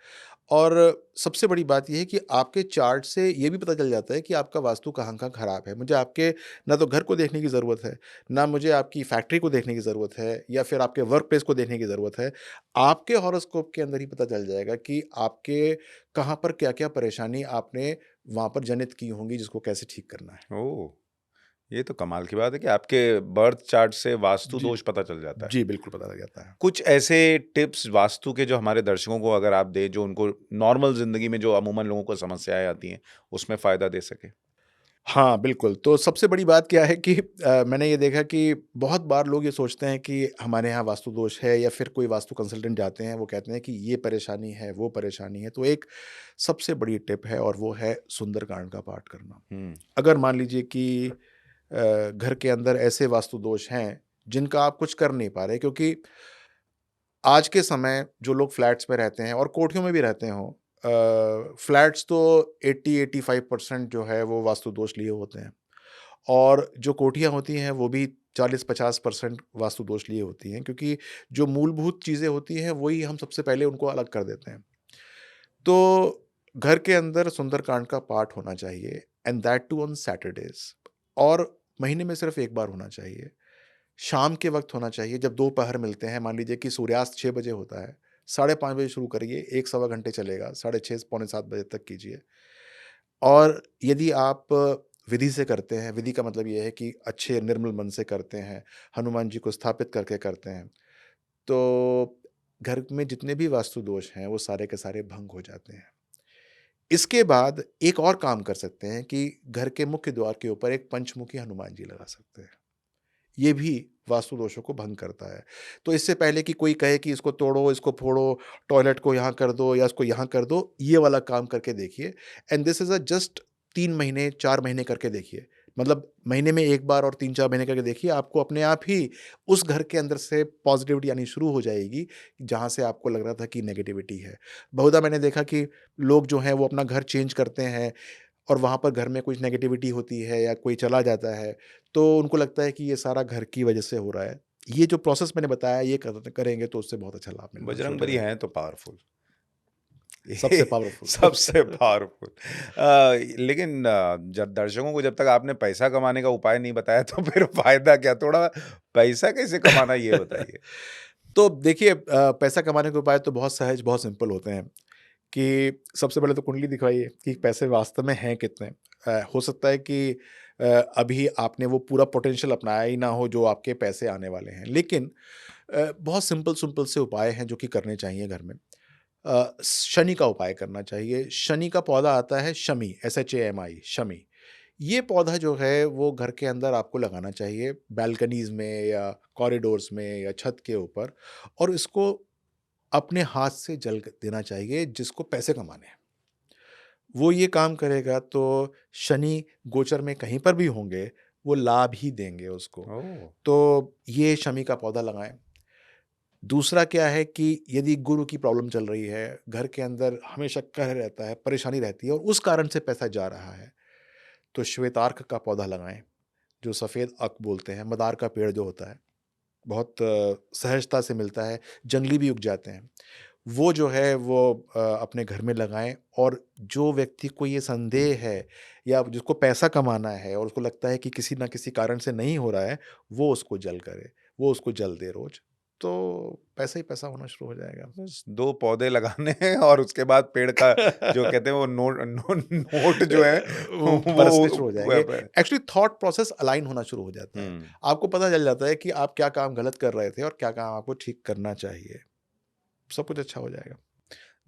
और सबसे बड़ी बात ये है कि आपके चार्ट से ये भी पता चल जाता है कि आपका वास्तु कहाँ-कहाँ खराब है। मुझे आपके ना तो घर को देखने की ज़रूरत है, ना मुझे आपकी फैक्ट्री को देखने की ज़रूरत है या फिर आपके वर्क प्लेस को देखने की ज़रूरत है। आपके हॉरोस्कोप के अंदर ही पता चल जाएगा कि आपके कहाँ पर क्या-क्या परेशानी आपने वहाँ पर जनित की होंगी, जिसको कैसे ठीक करना है। ओह! ये तो कमाल की बात है कि आपके बर्थ चार्ट से वास्तु जी। दोष पता चल जाता है। जी, बिल्कुल पता लग जाता है। कुछ ऐसे टिप्स वास्तु के जो हमारे दर्शकों को अगर आप दें, जो उनको नॉर्मल ज़िंदगी में जो अमूमन लोगों को समस्याएँ आती हैं, उसमें फ़ायदा दे सकें? हाँ, बिल्कुल। तो सबसे बड़ी बात क्या है कि मैंने ये देखा कि बहुत बार लोग ये सोचते हैं कि हमारे यहाँ वास्तु दोष है या फिर कोई वास्तु कंसल्टेंट जाते हैं, वो कहते हैं कि ये परेशानी है, वो परेशानी है। तो एक सबसे बड़ी टिप है और वो है सुंदरकांड का पाठ करना। हुँ। अगर मान लीजिए कि घर के अंदर ऐसे वास्तु दोष हैं, जिनका आप कुछ कर नहीं पा रहे क्योंकि आज के समय जो लोग फ्लैट्स में रहते हैं और कोठियों में भी रहते हों, फ्लैट्स तो 80-85% जो है वो वास्तु दोष लिए होते हैं और जो कोठियाँ होती हैं वो भी 40-50% वास्तु दोष लिए होती हैं, क्योंकि जो मूलभूत चीज़ें होती हैं वही हम सबसे पहले उनको अलग कर देते हैं। तो घर के अंदर सुंदरकांड का पाठ होना चाहिए and that too on Saturdays, और महीने में सिर्फ़ 1 बार होना चाहिए। शाम के वक़्त होना चाहिए जब दोपहर मिलते हैं, मान लीजिए कि सूर्यास्त 6 बजे होता है, साढ़े 5 बजे शुरू करिए, 1 सवा घंटे चलेगा, साढ़े 6 पौने 7 बजे तक कीजिए। और यदि आप विधि से करते हैं, विधि का मतलब ये है कि अच्छे निर्मल मन से करते हैं, हनुमान जी को स्थापित करके करते हैं, तो घर में जितने भी वास्तु दोष हैं, वो सारे के सारे भंग हो जाते हैं। इसके बाद एक और काम कर सकते हैं कि घर के मुख्य द्वार के ऊपर एक पंचमुखी हनुमान जी लगा सकते हैं। ये भी वास्तु दोषों को भंग करता है। तो इससे पहले कि कोई कहे कि इसको तोड़ो, इसको फोड़ो, टॉयलेट को यहाँ कर दो या इसको यहाँ कर दो, ये वाला काम करके देखिए and this is a just 3 महीने, 4 महीने करके देखिए। मतलब महीने में 1 बार और 3-4 महीने करके देखिए, आपको अपने आप ही उस घर के अंदर से पॉज़िटिविटी आनी शुरू हो जाएगी, जहाँ से आपको लग रहा था कि नेगेटिविटी है। बहुधा मैंने देखा कि लोग जो हैं वो अपना घर चेंज करते हैं और वहाँ पर घर में कुछ नेगेटिविटी होती है या कोई चला जाता है, तो उनको लगता है कि ये सारा घर की वजह से हो रहा है। ये जो प्रोसेस मैंने बताया, ये करेंगे तो उससे बहुत अच्छा लाभ मिलना शुरू हो बजरंगबली जाएगा। हैं तो पावरफुल। सबसे ये पावरफुल। सबसे पावरफुल। लेकिन जब दर्शकों को जब तक आपने पैसा कमाने का उपाय नहीं बताया तो फिर फ़ायदा क्या? थोड़ा पैसा कैसे कमाना ये बताइए? तो देखिए, पैसा कमाने के उपाय तो बहुत सहज, बहुत सिंपल होते हैं कि सबसे पहले तो कुंडली दिखवाइए कि पैसे वास्तव में हैं कितने। हो सकता है कि अभी आपने वो पूरा पोटेंशियल अपनाया ही ना हो जो आपके पैसे आने वाले हैं। लेकिन बहुत सिंपल-सिंपल से उपाय हैं जो कि करने चाहिए घर में। शनि का उपाय करना चाहिए। शनि का पौधा आता है शमी, SHAMI, शमी। ये पौधा जो है वो घर के अंदर आपको लगाना चाहिए, बालकनीज़ में या कॉरिडोर्स में या छत के ऊपर, और इसको अपने हाथ से जल क देना चाहिए जिसको पैसे कमाने हैं। वो ये काम करेगा तो शनि गोचर में कहीं पर भी होंगे, वो लाभ ही देंगे उसको। ओह! तो ये शमी का पौधा लगाएँ। दूसरा क्या है कि यदि गुरु की प्रॉब्लम चल रही है, घर के अंदर हमेशा कह रहता है, परेशानी रहती है और उस कारण से पैसा जा रहा है, तो श्वेतार्क का पौधा लगाएँ, जो सफ़ेद अक बोलते हैं, मदार का पेड़ जो होता है, बहुत सहजता से मिलता है, जंगली भी उग जाते हैं। वो जो है वो अपने घर में लगाएँ, और जो व्यक्ति को ये संदेह है या जिसको पैसा कमाना है और उसको लगता है कि किसी न किसी कारण से नहीं हो रहा है, वो उसको जल करे, वो उसको जल दे रोज़, तो पैसा ही पैसा होना शुरू हो जाएगा। बस 2 पौधे लगाने हैं और उसके बाद पेड़ का जो कहते हैं वो नोट जो है वो बरसने शुरू हो वो जाएँगे। एक्चुअली थॉट प्रोसेस अलाइन होना शुरू हो जाता है। हुँ। आपको पता चल जाता है कि आप क्या काम गलत कर रहे थे और क्या काम आपको ठीक करना चाहिए। सब कुछ अच्छा हो जाएगा।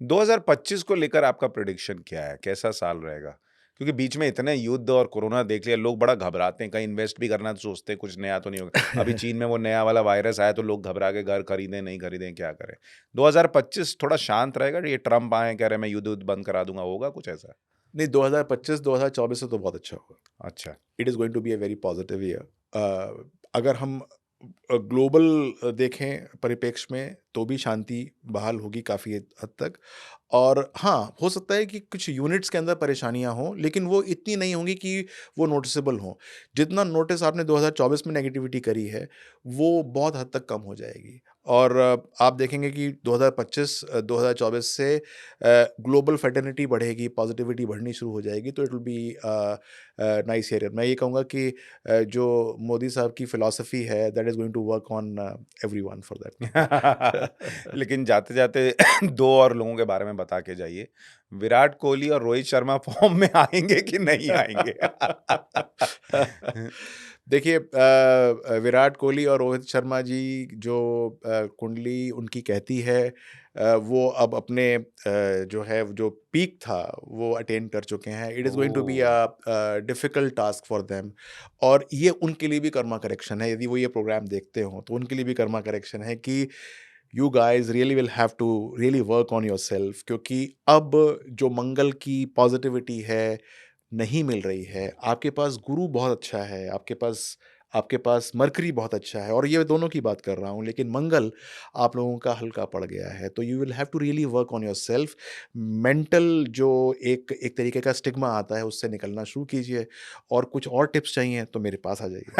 2025 को लेकर आपका प्रेडिक्शन क्या है? कैसा साल रहेगा? क्योंकि बीच में इतने युद्ध और कोरोना देख लिया, लोग बड़ा घबराते हैं, कहीं इन्वेस्ट भी करना तो सोचते हैं कुछ नया तो नहीं होगा। अभी चीन में वो नया वाला वायरस आया तो लोग घबरा के घर खरीदें नहीं खरीदें, क्या करें। 2025 थोड़ा शांत रहेगा, ये ट्रम्प आए कह रहे मैं युद्ध बंद करा दूंगा, होगा कुछ ऐसा? नहीं, 2025-2024 से तो बहुत अच्छा होगा। अच्छा। It is going to be a very positive year. अगर हम ग्लोबल देखें परिप्रेक्ष्य में, तो भी शांति बहाल होगी काफ़ी हद तक। और हाँ, हो सकता है कि कुछ यूनिट्स के अंदर परेशानियाँ हों, लेकिन वो इतनी नहीं होंगी कि वो नोटिसेबल हों। जितना नोटिस आपने 2024 में नेगेटिविटी करी है, वो बहुत हद तक कम हो जाएगी। और आप देखेंगे कि 2024 से ग्लोबल फ्रेटर्निटी बढ़ेगी, पॉजिटिविटी बढ़नी शुरू हो जाएगी, तो it will be nice year. मैं ये कहूँगा कि जो मोदी साहब की फिलॉसफी है, that is going to work on everyone for that matter. लेकिन जाते-जाते 2 और लोगों के बारे में बता के जाइए। विराट कोहली और रोहित शर्मा फॉर्म में आएँगे कि नहीं आएँगे? देखिए, विराट कोहली और रोहित शर्मा जी जो कुंडली उनकी कहती है, वो अब अपने जो है जो पीक था वो अटेन कर चुके हैं। It is going to be oh! A difficult task for them. और ये उनके लिए भी कर्मा करेक्शन है, यदि वो ये प्रोग्राम देखते हों तो उनके लिए भी कर्मा करेक्शन है कि you guys really will have to really work on yourself, क्योंकि अब जो मंगल की पॉजिटिविटी है नहीं मिल रही है। आपके पास गुरु बहुत अच्छा है, आपके पास मरकरी बहुत अच्छा है, और ये दोनों की बात कर रहा हूँ, लेकिन मंगल आप लोगों का हल्का पड़ गया है। तो you will have to really work on yourself. Mental जो एक एक तरीके का स्टिग्मा आता है, उससे निकलना शुरू कीजिए, और कुछ और टिप्स चाहिए तो मेरे पास आ जाइए।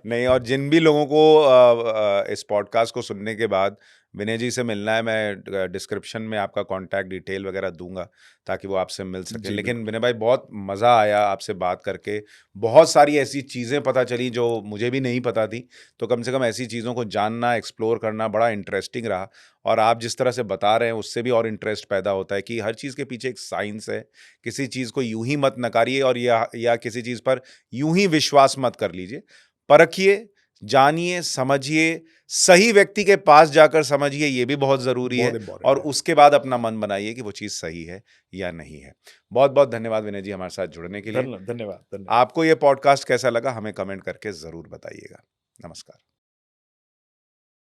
नहीं, और जिन भी लोगों को इस पॉडकास्ट को सुनने के बाद विनय जी से मिलना है, मैं डिस्क्रिप्शन में आपका कॉन्टैक्ट डिटेल वगैरह दूँगा, ताकि वो आपसे मिल सकें। जी, लेकिन बिल्कुल। विनय भाई, बहुत मज़ा आया आपसे बात करके। बहुत सारी ऐसी चीज़ें पता चली जो मुझे भी नहीं पता थी, तो कम से कम ऐसी चीज़ों को जानना, एक्सप्लोर करना बड़ा इंटरेस्टिंग रहा। और आप जिस तरह से बता रहे हैं, उससे भी और इंटरेस्ट पैदा होता है कि हर चीज़ के पीछे एक साइंस है। किसी चीज़ को यूँ ही मत नकारिए, और या किसी चीज़ पर यूँ ही विश्वास मत कर लीजिए। परखिए, जानिए, समझिए, सही व्यक्ति के पास जाकर समझिए, ये भी बहुत ज़रूरी बहुत है, इम्पोर्टेंट और है। उसके बाद अपना मन बनाइए कि वो चीज़ सही है या नहीं है। बहुत-बहुत धन्यवाद विनय जी हमारे साथ जुड़ने के लिए। धन्यवाद, धन्यवाद। आपको ये पॉडकास्ट कैसा लगा, हमें कमेंट करके ज़रूर बताइएगा। नमस्कार।